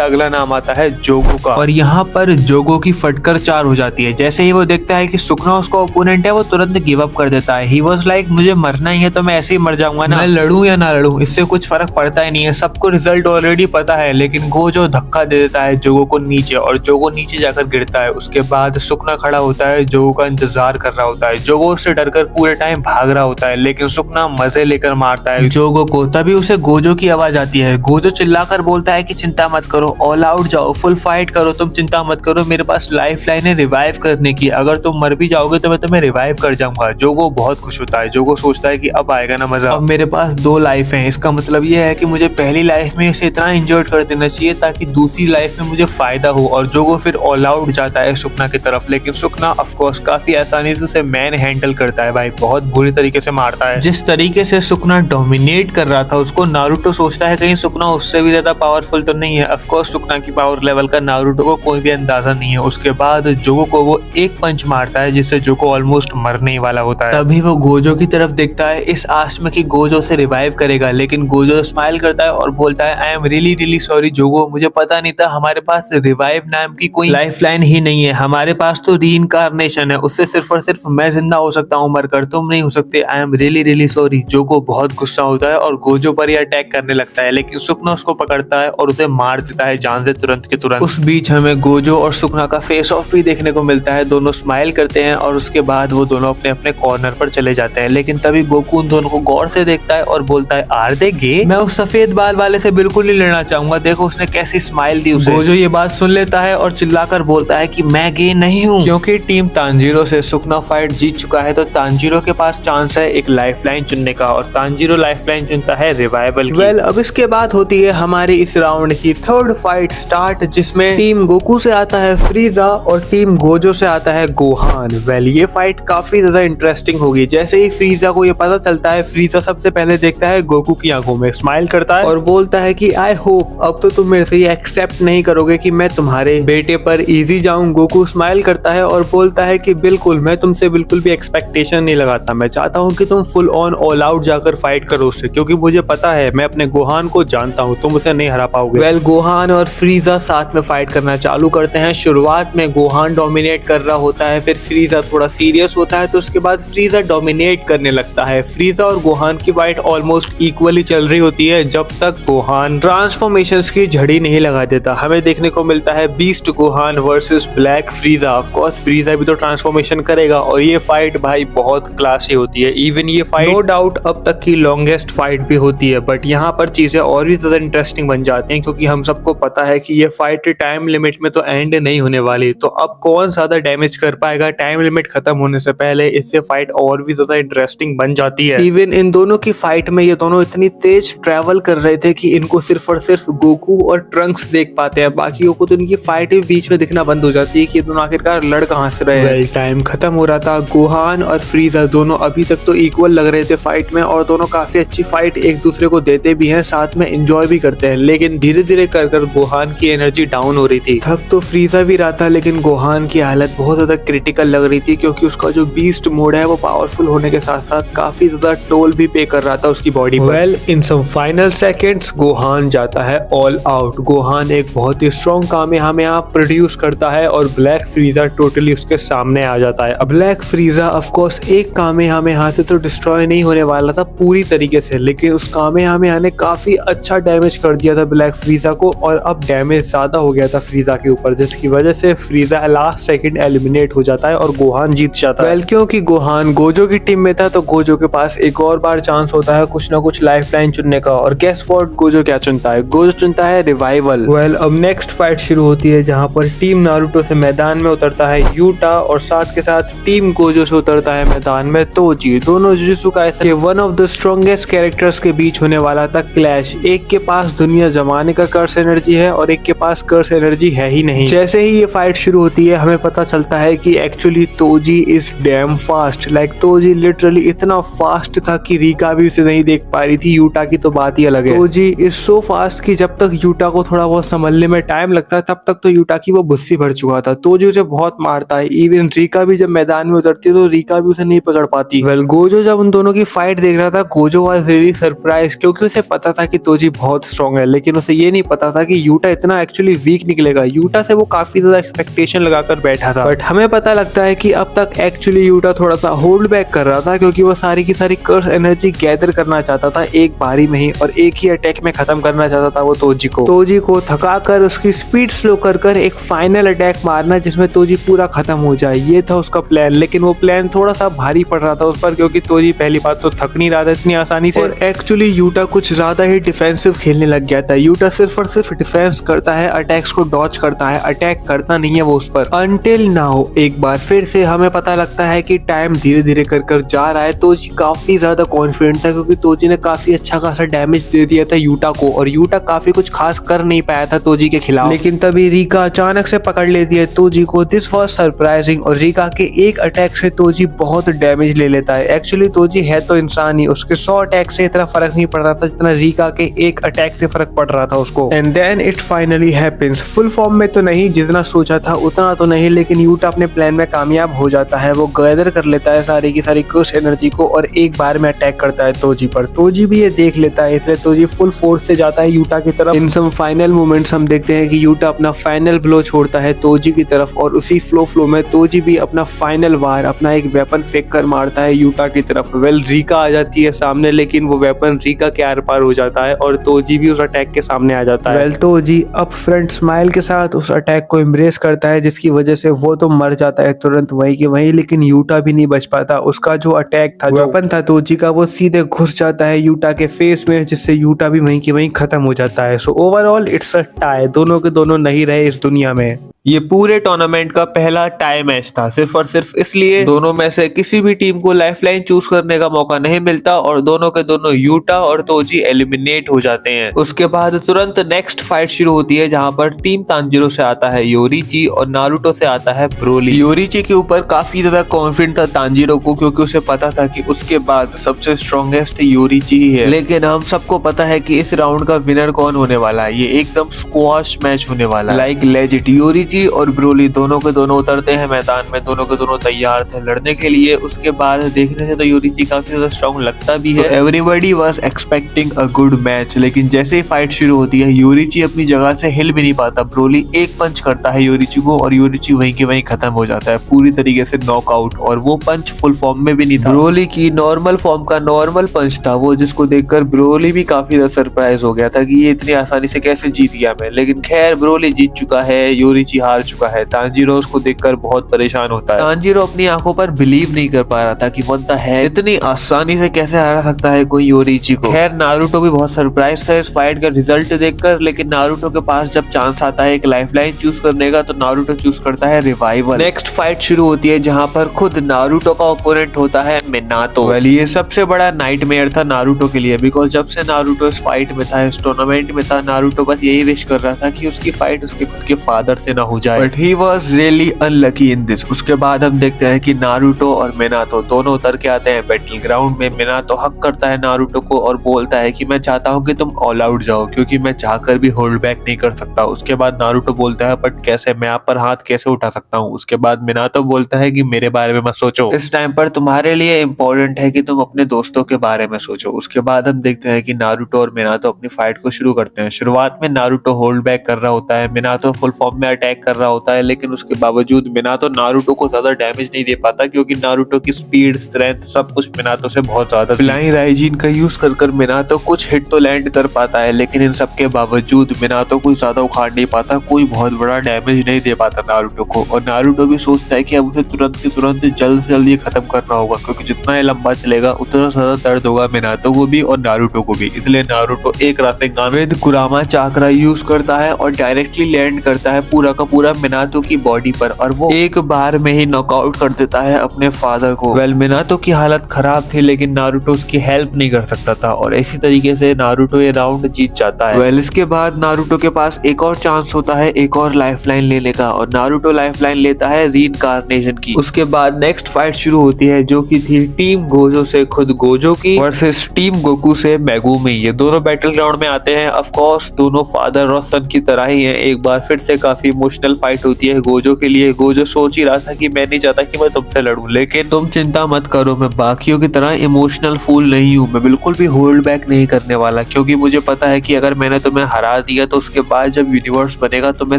अगला नाम आता है जोगो का और यहाँ पर जोगो की फटकर 4 हो जाती है। जैसे ही वो देखता है कि सुकना उसका ओपोनेंट है वो तुरंत गिव अप कर देता है। ही वाज लाइक मुझे मरना ही है तो मैं ऐसे ही मर जाऊंगा ना, मैं लड़ूं या ना लड़ूं इससे कुछ फर्क पड़ता ही नहीं है, सबको रिजल्ट ऑलरेडी पता है। लेकिन गोजो धक्का दे देता है जोगो को नीचे और जोगो नीचे जाकर गिरता है। उसके बाद सुकना खड़ा होता है, जोगो का इंतजार कर रहा होता है। जोगो उससे डरकर पूरे टाइम भाग रहा होता है लेकिन सुकना मजे लेकर मारता है जोगो को। तभी उसे गोजो की आवाज आती है। गोजो चिल्लाकर बोलता है कि चिंता मत करो, ऑल आउट जाओ, फुल फाइट करो, तुम चिंता मत करो, मेरे पास लाइफ लाइन है रिवाइव करने की, अगर तुम मर भी जाओगे तो मैं तुम्हें रिवाइव कर जाऊंगा। जोगो बहुत खुश होता है। जोगो सोचता है कि अब आएगा ना मजा, अब मेरे पास 2 लाइफ हैं, इसका मतलब ये है कि मुझे पहली लाइफ में इसे इतना एंजॉय कर देना चाहिए ताकि दूसरी लाइफ में मुझे फायदा हो। और जोगो फिर ऑल आउट जाता है सुकना की तरफ, लेकिन सुकना ऑफ कोर्स काफी आसानी से उसे मैन हैंडल करता है भाई, बहुत बुरी तरीके से मारता है। जिस तरीके से सुकना डोमिनेट कर रहा था उसको नारुतो सोचता है कहीं सुकना उससे भी ज्यादा पावरफुल तो नहीं है। ऑफ कोर्स सुकना की पावर लेवल का नारुतो को कोई भी अंदाजा नहीं है। उसके बाद जोगो को वो एक पंच मारता है जिससे जोगो ऑलमोस्ट मरने ही वाला होता है। तभी वो गोजो की तरफ देखता है इस आश में कि गोजो से रिवाइव करेगा, लेकिन गोजो स्माइल करता है और बोलता है I am really really sorry जोगो, मुझे पता नहीं था हमारे पास रिवाइव नाम की कोई लाइफ लाइन ही नहीं है, हमारे पास तो रीइंकार्नेशन है, उससे सिर्फ और सिर्फ मैं जिंदा हो सकता हूँ मरकर, तुम नहीं हो सकते, I am really really sorry. जोगो बहुत गुस्सा होता है और गोजो पर ही अटैक करने लगता है, लेकिन सुकना उसको पकड़ता है और उसे मार देता है जान से तुरंत के तुरंत। उस बीच हमें गोजो और सुकना का फेस ऑफ भी देखने को मिलता है। दोनों स्माइल करते हैं और उसके बाद वो दोनों अपने अपने कॉर्नर पर चले जाते हैं। लेकिन तभी गोकू उन दोनों को गौर से देखता है और बोलता है आर दे गे? मैं उस सफेद बाल वाले से बिल्कुल नहीं लड़ना चाहूंगा, देखो उसने कैसी स्माइल दी उसे। गोजो ये बात सुन लेता है और चिल्लाकर बोलता है कि मैं गे नहीं हूँ। क्योंकि टीम तांजीरो से सुकना फाइट जीत चुका है तो तांजीरो के पास चांस है एक लाइफ लाइन चुनने का और तांजीरो लाइफ लाइन चुनता है रिवाइवल की। वेल अब इसके बाद होती है हमारी इस राउंड की 3rd फाइट स्टार्ट, जिसमें टीम गोकू से आता है फ्रीजा और टीम गोजो से आता है गोहान। वेल ये फाइट काफी ज्यादा इंटरेस्टिंग होगी। जैसे ही फ्रीजा को ये पता चलता है, फ्रीजा सबसे पहले देखता है गोकू की आंखों में, स्माइल करता है और बोलता है कि आई होप अब तो तुम मेरे से ये एक्सेप्ट नहीं करोगे कि मैं तुम्हारे बेटे पर इजी जाऊं। गोकू स्माइल करता है और बोलता है कि बिल्कुल, मैं तुमसे बिल्कुल भी एक्सपेक्टेशन नहीं लगाता, मैं चाहता हूं कि तुम फुल ऑन ऑल आउट जाकर फाइट करो उससे, क्योंकि मुझे पता है मैं अपने गोहान को जानता हूं, तुम उसे नहीं हरा पाओगे। वेल गोहान और फ्रीजा साथ में फाइट करना चालू करते हैं। शुरुआत में गोहान डोमिनेट कर रहा होता है, फिर फ्रीजा थोड़ा सीरियस होता है तो उसके बाद फ्रीजा डोमिनेट करने लगता है। फ्रीजा और गोहान की फाइट ऑलमोस्ट इक्वली चल रही होती है जब तक गोहान ट्रांसफॉर्मेशंस की झड़ी नहीं लगा देता। हमें देखने को मिलता है beast Gohan versus black Frieza. Of course Frieza भी तो ट्रांसफॉर्मेशन करेगा और ये फाइट भाई बहुत क्लासी होती है। इवन ये फाइट नो डाउट अब तक की लॉन्गेस्ट फाइट भी होती है, बट यहाँ पर चीजें और भी ज्यादा इंटरेस्टिंग बन जाती हैं क्योंकि हम सबको पता है कि ये फाइट टाइम लिमिट में तो एंड नहीं होने वाली। तो अब कौन ज्यादा डैमेज कर पाएगा टाइम लिमिट खत्म होने से पहले, इससे फाइट और भी ज्यादा इंटरेस्टिंग बन जाती है। इवन इन दोनों की फाइट में ये दोनों इतनी तेज ट्रेवल कर रहे थे कि इनको सिर्फ और सिर्फ गोकू और ट्रंक्स देख पाते हैं, बाकियों को तो इनकी फाइट भी बीच में दिखना बंद हो जाती है कि ये दोनों आखिरकार लड़ कहां से रहे हैं। टाइम खत्म हो रहा था। गोहान और फ्रीजा दोनों अभी तक तो इक्वल लग रहे थे फाइट में और दोनों काफी अच्छी फाइट एक दूसरे को देते भी हैं, साथ में एंजॉय भी करते हैं। लेकिन धीरे धीरे कर गोहान की एनर्जी डाउन हो रही थी। थक तो फ्रीजा भी रहा था लेकिन गोहान की हालत बहुत ज्यादा क्रिटिकल लग रही थी क्योंकि उसका जो बीस्ट मोड है वो पावरफुल होने के साथ साथ काफी ज्यादा टोल भी पे कर रहा था उसकी बॉडी पर। Well in some final seconds Gohan जाता है ऑल आउट। गोहान एक बहुत ही स्ट्रॉन्ग कामेहामेहा प्रोड्यूस करता है और ब्लैक फ्रीजा टोटली उसके सामने आ जाता है। अब ब्लैक फ्रीजा ऑफ कोर्स एक कामेहामेहा से तो डिस्ट्रॉय नहीं होने वाला था पूरी तरीके से, लेकिन उस कामेहामेहा ने काफी अच्छा डैमेज कर दिया था ब्लैक फ्रीजा को और अब डैमेज ज्यादा हो गया था फ्रीजा के ऊपर, जिसकी वजह से फ्रीजा लास्ट सेकंड एलिमिनेट हो जाता है और गोहान जीत जाता है। क्योंकि गोहान गोजो की टीम में था तो गोजो के पास एक और बार चांस होता है कुछ ना कुछ लाइफ लाइन चुनने का और गेस व्हाट गोजो क्या चुनता है? गोजो चुनता है रिवाइवल। वेल अब नेक्स्ट फाइट शुरू होती है जहां पर टीम नारुतो से मैदान में उतरता है यूटा और साथ के साथ टीम गोजो से उतरता है मैदान में तोजी। दोनों जुजुत्सु काइसेन के one of the strongest characters के बीच होने वाला था क्लैश। फ्लैश, एक के पास दुनिया जमाने का कर्स एनर्जी है और एक के पास कर्स एनर्जी है ही नहीं। जैसे ही ये फाइट शुरू होती है हमें पता चलता है कि actually Toji is damn fast. Like Toji literally इतना फास्ट था कि रीका भी उसे नहीं देख पा रही थी। यूटा की तो बात ही अलग है। तोजी इज सो फास्ट कि जब तक यूटा को थोड़ा बहुत संभलने में टाइम लगता है तब तक तो यूटा की वो बुस्सी भर चुका था। तोजी उसे बहुत मारता है। इवन रीका भी जब मैदान में उतरती है तो रीका भी उसे नहीं पकड़ पाती। वेल गोजो जब उन दोनों की फाइट देख रहा था, गोजो वाज रियली सरप्राइज क्योंकि उसे पता था कि तोजी बहुत स्ट्रॉन्ग है, लेकिन उसे ये नहीं पता था कि यूटा इतना एक्चुअली वीक निकलेगा। यूटा से वो काफी ज्यादा एक्सपेक्टेशन लगाकर बैठा था, बट हमें पता लगता है कि अब तक एक्चुअली यूटा थोड़ा सा होल्ड बैक कर रहा था क्योंकि वो सारी की सारी कर्स एनर्जी गैदर करना चाहता था एक बारी में ही और एक ही अटैक में खत्म करना चाहता था वो तोजी को थका कर उसकी स्पीड स्लो कर एक फाइनल अटैक मारना जिसमें तोजी पूरा खत्म हो जाए। ये था उसका प्लान, लेकिन वो प्लान थोड़ा सा भारी पड़ रहा था उस पर क्योंकि तोजी पहली बात तो थक नहीं रहा था इतनी आसानी से, और एक्चुअली यूटा कुछ ज्यादा ही डिफेंसिव खेलने लग गया था। यूटा सिर्फ और सिर्फ डिफेंस करता है, अटैक्स को डॉच करता है, अटैक करता नहीं है वो उस पर। अनटिल नाउ एक बार फिर से हमें पता लगता है कि टाइम धीरे धीरे कर जा रहा है। तोजी काफी ज्यादा कॉन्फिडेंट था क्योंकि तोजी ने काफी अच्छा खासा डैमेज दे दिया था यूटा को और यूटा काफी कुछ खास कर नहीं पाया था तोजी के खिलाफ। लेकिन तभी रीका अचानक से पकड़ लेती है तोजी को। दिस वाज सरप्राइजिंग और रीका के एक अटैक से तोजी बहुत डैमेज ले लेता है। एक्चुअली तोजी है तो इंसान ही, उसके 100 अटैक से इतना फर्क नहीं पड़ रहा था जितना रीका के एक अटैक से फर्क पड़ रहा था उसको। And then it finally happens. Full form में तो नहीं, जितना सोचा था उतना तो नहीं, लेकिन यूटा अपने प्लान में कामयाब हो जाता है। वो गैदर कर लेता है सारी की सारी कर्स एनर्जी को और एक बार में अटैक करता है तोजी पर। तोजी भी ये देख लेता है, इसलिए तोजी फुल फोर्स से जाता है यूटा की तरफ। इन सम फाइनल मोमेंट्स हम देखते हैं कि यूटा अपना फाइनल ब्लो छोड़ता है तोजी की तरफ और उसी फ्लो में तोजी भी अपना फाइनल वार, अपना एक वेपन फेंक कर मारता है यूटा की तरफ। वेल रीका आ जाती है सामने, लेकिन वो वेपन रीका के आर पार हो जाता है और तोजी भी उस अटैक के सामने आ जाता है। Well Toji up front smile के साथ उस अटैक को एम्ब्रेस करता है जिसकी वजह से वो तो मर जाता है तुरंत वहीं के वहीं, लेकिन यूटा भी नहीं बच पाता। उसका जो अटैक था, वेपन था तोजी का, वो सीधे घुस जाता है यूटा के फेस में जिससे यूटा भी वहीं के वहीं खत्म हो जाता है। So overall it's a tie, दोनों के दोनों नहीं रहे इस दुनिया में। ये पूरे टूर्नामेंट का पहला टाई मैच था, सिर्फ और सिर्फ इसलिए दोनों में से किसी भी टीम को लाइफलाइन चूज करने का मौका नहीं मिलता और दोनों के दोनों यूटा और तोजी एलिमिनेट हो जाते हैं। उसके बाद तुरंत नेक्स्ट फाइट शुरू होती है जहां पर टीम तांजीरो से आता है योरीची और नारुतो से आता है ब्रोली। योरीची के ऊपर काफी ज्यादा कॉन्फिडेंट था तांजीरो को क्योंकि उसे पता था कि उसके बाद सबसे स्ट्रॉन्गेस्ट योरीची ही है, लेकिन हम सबको पता है कि इस राउंड का विनर कौन होने वाला है। ये एकदम स्क्वाश मैच होने वाला है, लाइक लेजिट। योरीची और ब्रोली दोनों के दोनों उतरते हैं मैदान में, दोनों के दोनों तैयार थे लड़ने के लिए। उसके बाद देखने से तो योरीची काफी ज्यादा स्ट्रॉन्ग लगता भी है। Everybody was expecting a good match, लेकिन जैसे ही फाइट शुरू होती है योरीची अपनी जगह से हिल भी नहीं पाता। ब्रोली एक पंच करता है योरीची को और योरीची वहीं के वहीं खत्म हो जाता है पूरी तरीके से नॉकआउट, और वो पंच फुल फॉर्म में भी नहीं था। ब्रोली की नॉर्मल फॉर्म का नॉर्मल पंच था वो, जिसको देखकर ब्रोली भी काफी ज्यादा सरप्राइज हो गया था कि ये इतनी आसानी से कैसे जीत गया मैं। लेकिन खैर ब्रोली जीत चुका है, योरीची हार चुका है। तांजीरो उसको देखकर बहुत परेशान होता है। तांजीरो अपनी आंखों पर बिलीव नहीं कर पा रहा था कि व्हाट द हेक, इतनी आसानी से कैसे हरा सकता है कोई योरीची को। खैर नारुतो भी बहुत सरप्राइज था इस फाइट का रिजल्ट देखकर, लेकिन नारुतो के पास जब चांस आता है एक लाइफलाइन चूज करने का तो नारुतो चूज करता है रिवाइवल। नेक्स्ट फाइट शुरू होती है जहां पर खुद नारुतो का ओपोनेंट होता है मिनातो। वेल ये सबसे बड़ा नाइटमेयर था नारुतो के लिए, बिकॉज जब से नारुतो इस फाइट में था, इस टूर्नामेंट में था, नारुतो बस यही विश कर रहा था कि उसकी फाइट उसके खुद के फादर से ना हो जाए, but he was really unlucky in this. उसके बाद हम देखते हैं कि नारुतो और मिनातो दोनों उतर के आते हैं बैटल ग्राउंड में। मिनातो हक करता है नारुतो को और बोलता है कि मैं चाहता हूँ कि तुम ऑल आउट जाओ क्योंकि मैं चाहकर भी होल्ड बैक नहीं कर सकता। उसके बाद नारुतो बोलता है बट कैसे, मैं आप पर हाथ कैसे उठा सकता हूँ। उसके बाद मिनातो बोलता है कि मेरे बारे में मत सोचो, इस टाइम पर तुम्हारे लिए इम्पोर्टेंट है कि तुम अपने दोस्तों के बारे में सोचो। उसके बाद हम देखते हैं कि नारुतो और मिनातो अपनी फाइट को शुरू करते हैं। शुरुआत में नारुतो होल्ड बैक कर रहा होता है, मिनातो फुल फॉर्म में अटैक कर रहा होता है, लेकिन उसके बावजूद मिनातो नारुतो को ज्यादा डैमेज नहीं दे पाता क्योंकि नारुतो की स्पीड, स्ट्रेंथ सब कुछ मिनातो से बहुत ज्यादा। फ्लाइंग राइजिन का यूज कर मिनातो कुछ हिट तो लैंड कर पाता है, लेकिन इन सब के बावजूद मिनातो कुछ ज्यादा उखाड़ नहीं पाता, कोई बहुत बड़ा डैमेज नहीं दे पाता नारुतो को। और नारुतो भी सोचता है कि अब उसे तुरंत के तुरंत जल्द से जल्द ये खत्म करना होगा क्योंकि जितना ये लंबा चलेगा उतना ज्यादा दर्द होगा मिनातो को भी और नारुतो को भी। इसलिए नारुतो एक रासेंगान विद कुरामा चाक्रा यूज करता है और डायरेक्टली लैंड करता है पूरा का पूरा मिनातो की बॉडी पर और वो एक बार में ही नॉकआउट कर देता है अपने फादर को। मिनातो की हालत खराब थी लेकिन नारुतो उसकी हेल्प नहीं कर सकता था और इसी तरीके से नारुतो ये राउंड जीत जाता है। इसके बाद नारुतो के पास एक और चांस होता है एक और लाइफलाइन लेने का और नारुतो लाइफलाइन लेता है रीइंकार्नेशन की। उसके बाद नेक्स्ट फाइट शुरू होती है जो की थी टीम गोजो से खुद गोजो की वर्सेस टीम गोकू से मेगुमी। ये दोनों बैटल ग्राउंड में आते हैं। ऑफ कोर्स दोनों फादर और सन की तरह ही हैं। एक बार फिर से काफी इमोशनल फाइट होती है गोजो के लिए। गोजो सोच ही रहा था कि मैं नहीं चाहता कि मैं तुमसे लड़ूं, लेकिन तुम चिंता मत करो, मैं बाकियों की तरह इमोशनल फूल नहीं हूँ। मैं बिल्कुल भी होल्ड बैक नहीं करने वाला क्योंकि मुझे पता है कि अगर मैंने तुम्हें हरा दिया तो उसके बाद जब यूनिवर्स बनेगा तो मैं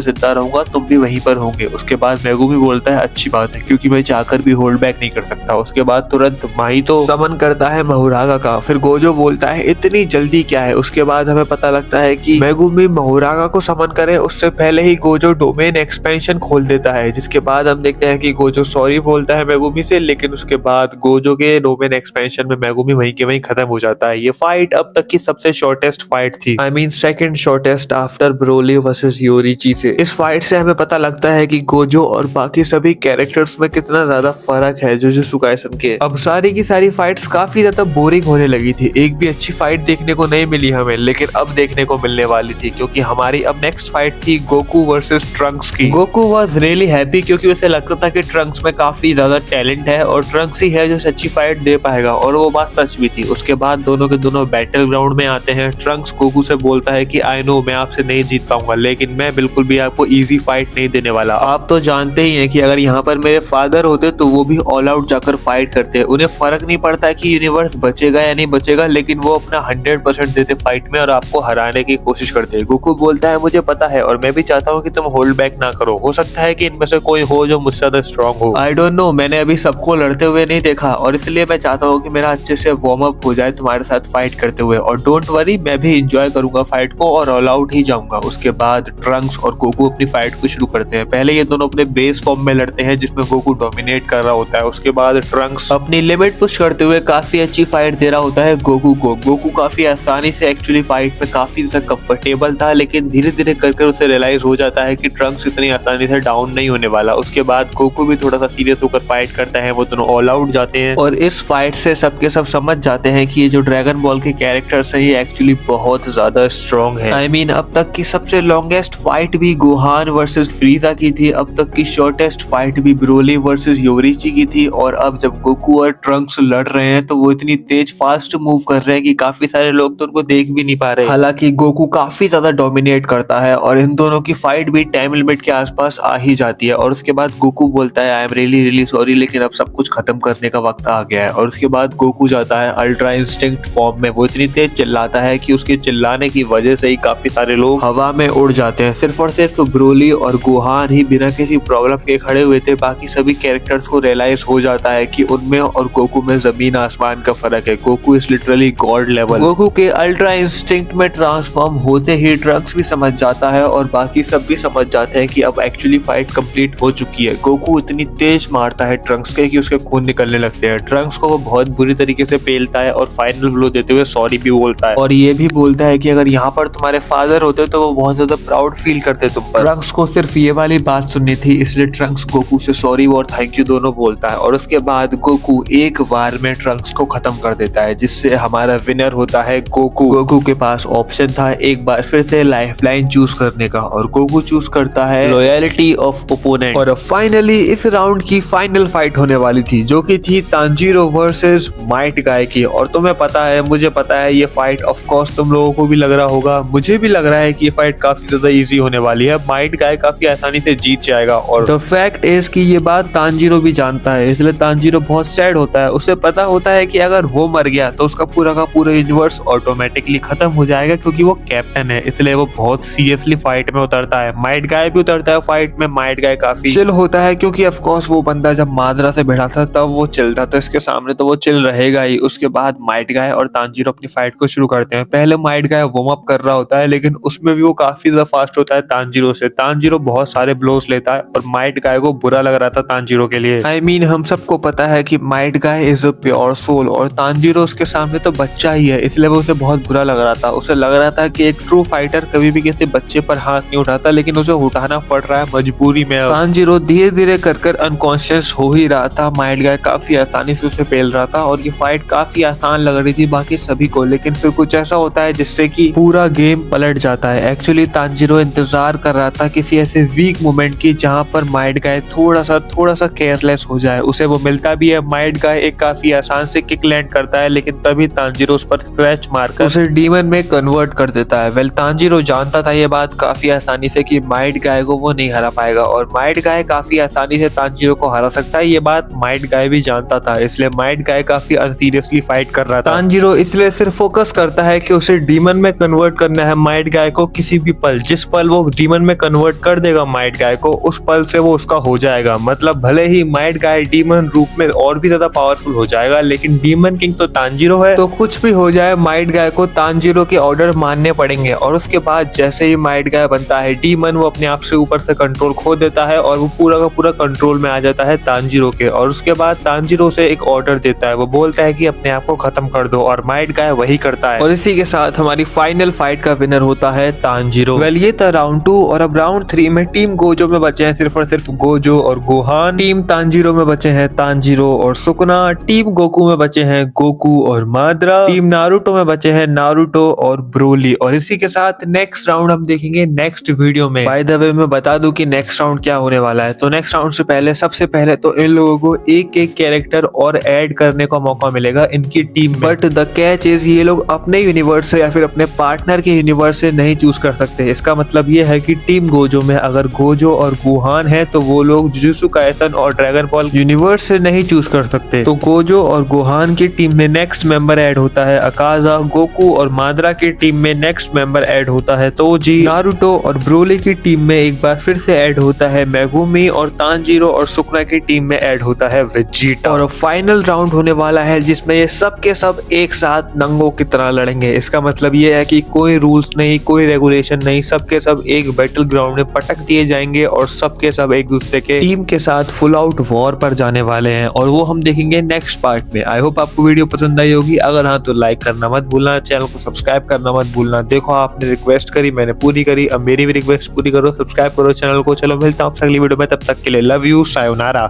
जिंदा रहूंगा, तुम भी वहीं पर होंगे। उसके बाद मेगुमी बोलता है अच्छी बात है क्योंकि मैं चाहकर भी होल्ड बैक नहीं कर सकता। उसके बाद तुरंत माहितो समन करता है महुरागा का। फिर गोजो बोलता है इतनी जल्दी क्या है। उसके बाद हमें पता लगता है कि मेगुमी महुरागा को समन करे उससे पहले ही गोजो डोमेन एक्सपेंशन खोल देता है, जिसके बाद हम देखते हैं कि गोजो सॉरी बोलता है मेगुमी से, लेकिन उसके बाद गोजो के डोमेन एक्सपेंशन में मेगुमी वहीं के वहीं खत्म हो जाता है। ये फाइट अब तक की सबसे शॉर्टेस्ट फाइट थी, I mean second shortest after Broly versus Yoriichi से। इस फाइट से हमें पता लगता है कि गोजो और बाकी सभी कैरेक्टर्स में कितना ज्यादा फर्क है जुजुत्सु काइसन के। अब सारी की सारी फाइट्स काफी ज्यादा बोरिंग होने लगी थी। एक भी अच्छी फाइट देखने को नहीं मिली हमें, लेकिन अब देखने को मिलने वाली थी क्योंकि हमारी अब नेक्स्ट फाइट थी गोकू वर्सेस ट्रंक्स की। गोकू वाज रियली हैप्पी क्योंकि उसे लगता था कि ट्रंक्स में काफी ज्यादा टैलेंट है और ट्रंक्स ही है जो सच्ची फाइट दे पाएगा, और वो बात सच भी थी। उसके बाद दोनों के दोनों बैटल ग्राउंड में आते हैं। ट्रंक्स गोकू से बोलता है कि आई नो मैं आपसे नहीं जीत पाऊंगा, लेकिन मैं बिल्कुल भी आपको इजी फाइट नहीं देने वाला। आप तो जानते ही हैं कि अगर यहाँ पर मेरे फादर होते तो वो भी ऑल आउट जाकर फाइट करते। उन्हें फर्क नहीं पड़ता कि यूनिवर्स बचेगा या नहीं बचेगा, लेकिन वो अपना 100% देते फाइट में और आपको हराने की कोशिश करते। गोकू बोलता है मुझे पता है और मैं भी चाहता हूँ कि तुम होल्ड बैक ना करो, हो सकता है कि इनमें से कोई हो जो मुझसे ज्यादा स्ट्रॉन्ग हो। आई डोंट नो, मैंने अभी सबको लड़ते हुए नहीं देखा और इसलिए मैं चाहता हूँ कि मेरा अच्छे से वार्म अप हो जाए तुम्हारे साथ फाइट करते हुए, और डोंट वरी मैं भी इंजॉय करूंगा फाइट को और ऑल आउट ही जाऊंगा। उसके बाद ट्रंक्स और गोकू अपनी फाइट को शुरू करते हैं। पहले ये दोनों अपने बेस फॉर्म में लड़ते हैं जिसमें गोकू डोमिनेट कर रहा होता है। उसके बाद ट्रंक्स अपनी लिमिट पुश करते हुए काफी अच्छी फाइट दे रहा होता है गोकू को। गोकू काफी आसानी से एक्चुअली फाइट में काफी कंफर्टेबल था, लेकिन धीरे धीरे करके उसे रियलाइज हो जाता है कि ट्रंक्स इतनी आसानी से डाउन नहीं होने वाला। उसके बाद गोकू भी थोड़ा सा सीरियस होकर फाइट करता है। वो दोनों ऑल आउट जाते हैं और इस फाइट से सबके सब समझ जाते हैं कि ये जो ड्रैगन बॉल के कैरेक्टर्स है ये एक्चुअली बहुत ज्यादा स्ट्रॉन्ग है। आई मीन अब तक की सबसे लॉन्गेस्ट फाइट भी गोहान वर्सेस फ्रीजा की थी, अब तक की शॉर्टेस्ट फाइट भी ब्रोली वर्सेस योरीची की थी, और अब जब गोकू और ट्रंक्स लड़ रहे हैं तो वो इतनी तेज फास्ट मूव कर रहे हैं कि काफी सारे लोग तो उनको देख भी नहीं पा रहे। हालांकि गोकू काफी ज्यादा डोमिनेट करता है और इन दोनों की फाइट भी टाइम लिमिट के आसपास आ ही जाती है। और उसके बाद गोकू बोलता है आई एम रियली सॉरी, लेकिन अब सब कुछ खत्म करने का वक्त आ गया है। और उसके बाद गोकू जाता है अल्ट्रा इंस्टिंक्ट फॉर्म में। वो इतनी तेज चिल्लाता है कि उसके चिल्लाने की वजह से ही काफी सारे लोग हवा में उड़ जाते हैं। सिर्फ और सिर्फ ब्रोली और गोहान ही बिना किसी प्रॉब्लम के खड़े हुए थे। बाकी सभी कैरेक्टर्स को रियलाइज हो जाता है कि उनमें और गोकू में जमीन आसमान का फर्क है। Goku is literally God level. Goku के अल्ट्रा इंस्टिंक्ट में ट्रांसफॉर्म होते ही ट्रंक्स भी समझ जाता है और बाकी सब भी समझ जाते हैं कि अब एक्चुअली फाइट कंप्लीट हो चुकी है। गोकू इतनी तेज मारता है ट्रंक्स के कि उसके खून निकलने लगते हैं। ट्रंक्स को वो बहुत बुरी तरीके से पेलता है और फाइनल ब्लो देते हुए सॉरी भी बोलता है, और ये भी बोलता है कि अगर यहाँ पर तुम्हारे फादर होते तो वो बहुत ज्यादा प्राउड फील करते तुम पर। ट्रंक्स को सिर्फ ये वाली बात सुननी थी, इसलिए ट्रंक्स गोकू से सॉरी और थैंक यू दोनों बोलता है। और उसके बाद गोकू एक बार में ट्रंक्स को खत्म कर देता है, जिससे हमारा विनर होता है गोकू। गोकू के पास ऑप्शन था एक बार फिर से लाइफलाइन चूज करने का, और गोकू चूज करता है लॉयल्टी ऑफ ओपोनेंट। और फाइनली इस राउंड की फाइनल फाइट होने वाली थी जो कि थी तांजीरो वर्सेस माइट गाय की। और तुम्हें पता है, मुझे पता है ये फाइट ऑफ कोर्स तुम लोगों को भी लग रहा होगा, मुझे भी लग रहा है कि ये फाइट काफी ज्यादा इजी होने वाली है। माइट गाय काफी आसानी से जीत जाएगा। और द फैक्ट इज कि ये बात तांजीरो भी जानता है, इसलिए तांजीरो बहुत सैड होता है। उसे पता होता है कि अगर वो मर गया तो उसका पूरा का पूरा यूनिवर्स ऑटोमेटिकली खत्म हो जाएगा, क्योंकि वो कैप्टन है। इसलिए वो बहुत सीरियसली फाइट में उतरता है। माइट गाय भी उतरता है फाइट में। माइट गाय काफी चिल होता है क्योंकि ऑफ कोर्स वो बंदा जब मादरा से बैठा था तब वो चिल था, तो इसके सामने तो वो चिल रहेगा ही। उसके बाद माइट गाय और तांजीरो अपनी फाइट को शुरू करते हैं। पहले माइट गाय वार्म अप कर रहा होता है, लेकिन उसमें भी वो काफी ज्यादा फास्ट होता है तांजीरो से। तांजीरो बहुत सारे ब्लोस लेता है और माइट गाय को बुरा लग रहा था तांजीरो के लिए। आई मीन हम सबको पता है कि Might Guy is a pure soul और तांजीरो उसके सामने तो बच्चा ही है, इसलिए वो उसे बहुत बुरा लग रहा था। उसे लग रहा था कि एक ट्रू फाइटर कभी भी किसी बच्चे पर हाथ नहीं उठाता, लेकिन उसे बताना पड़ रहा है मजबूरी में। तांजीरो धीरे धीरे कर अनकॉन्शियस हो ही रहा था। माइंड गाय काफी आसानी से उसे पेल रहा था और ये फाइट काफी आसान लग रही थी बाकी सभी को, लेकिन फिर कुछ ऐसा होता है जिससे कि पूरा गेम पलट जाता है। एक्चुअली तांजीरो इंतजार कर रहा था किसी ऐसे वीक मोमेंट की जहां पर माइंड गाय थोड़ा सा केयरलेस हो जाए। उसे वो मिलता भी है। माइंड गाय एक काफी आसान से किक लैंड करता है, लेकिन तभी तांजीरो उस पर स्क्रैच मारकर उसे डीमन में कन्वर्ट कर देता है। वेल तांजीरो जानता था ये बात काफी आसानी से कि माइंड गाय को वो नहीं हरा पाएगा और माइंड गाय काफी आसानी से तांजीरो को हरा सकता है। ये बात माइंड गाय भी जानता था, इसलिए माइंड गाय काफी अनसीरियसली फाइट कर रहा था। तांजीरो इसलिए सिर्फ फोकस करता है कि उसे डीमन में कन्वर्ट करना है माइंड गाय को किसी भी पल। जिस पल वो डीमन में कन्वर्ट कर देगा माइंड गाय को, उस पल से वो उसका हो जाएगा। मतलब भले ही माइंड गाय डीमन रूप में और भी ज्यादा पावरफुल हो जाएगा, लेकिन डीमन किंग तो तांजीरो है, तो कुछ भी हो जाए माइंड गाय को तांजीरो के ऑर्डर मानने पड़ेंगे। और उसके बाद जैसे ही माइंड गाय बनता है डीमन, वो अपने आप से ऊपर से कंट्रोल खो देता है और वो पूरा का पूरा कंट्रोल में आ जाता है तांजीरो के। और उसके बाद तांजीरो से एक ऑर्डर देता है, वो बोलता है कि अपने आप को खत्म कर दो और माइंड गाय वही करता है। और इसी के साथ हमारी फाइनल फाइट का विनर होता है तांजीरो। वेल ये था राउंड 2 और अब राउंड 3 में टीम गोजो में बचे हैं सिर्फ और सिर्फ गोजो और गोहान। टीम तांजीरो में बचे हैं तांजीरो और सुकुना। टीम गोकू में बचे हैं गोकू और माद्रा। टीम नारुतो में बचे हैं नारुतो और ब्रोली। और इसी के साथ नेक्स्ट राउंड हम देखेंगे नेक्स्ट वीडियो में। बाय द वे मैं बता दूं कि नेक्स्ट राउंड क्या होने वाला है। तो नेक्स्ट राउंड से पहले सबसे पहले तो इन लोगों को एक एक कैरेक्टर और ऐड करने का मौका मिलेगा इनकी टीम में। बट द कैच इज ये लोग अपने यूनिवर्स से या फिर अपने पार्टनर के यूनिवर्स से नहीं चूज कर सकते। इसका मतलब ये है कि टीम गोजो में अगर गोजो और गोहान है तो वो लोग जुजुत्सु काइसन और ड्रैगन बॉल यूनिवर्स से नहीं चूज कर सकते। तो गोजो और गोहान की टीम में नेक्स्ट मेंबर ऐड होता है अकाजा। गोकू और माद्रा की टीम में नेक्स्ट मेंबर ऐड होता है तोजी। नारुतो और ब्रोली की टीम में एक बार फिर से ऐड होता है मेगुमी और तांजीरो और सुकुना की टीम में ऐड होता है वेजिटा। और फाइनल राउंड होने वाला है जिसमें ये सब के सब एक साथ नंगों की तरह लड़ेंगे। इसका मतलब ये है कि कोई रूल्स नहीं, कोई रेगुलेशन नहीं, सब के सब एक बैटल ग्राउंड में पटक दिए जाएंगे और सब के सब एक दूसरे के टीम के साथ फुल आउट वॉर पर जाने वाले हैं। और वो हम देखेंगे नेक्स्ट पार्ट में। आई होप आपको वीडियो पसंद आई होगी। अगर हाँ तो लाइक करना मत भूलना, चैनल को सब्सक्राइब करना मत भूलना। देखो आपने रिक्वेस्ट करी, मैंने पूरी करी, अब मेरी भी रिक्वेस्ट पूरी करो, सब्सक्राइब करो चैनल को। चलो मिलता हूँ अगली वीडियो में, तब तक के लिए लव यू, सायोनारा।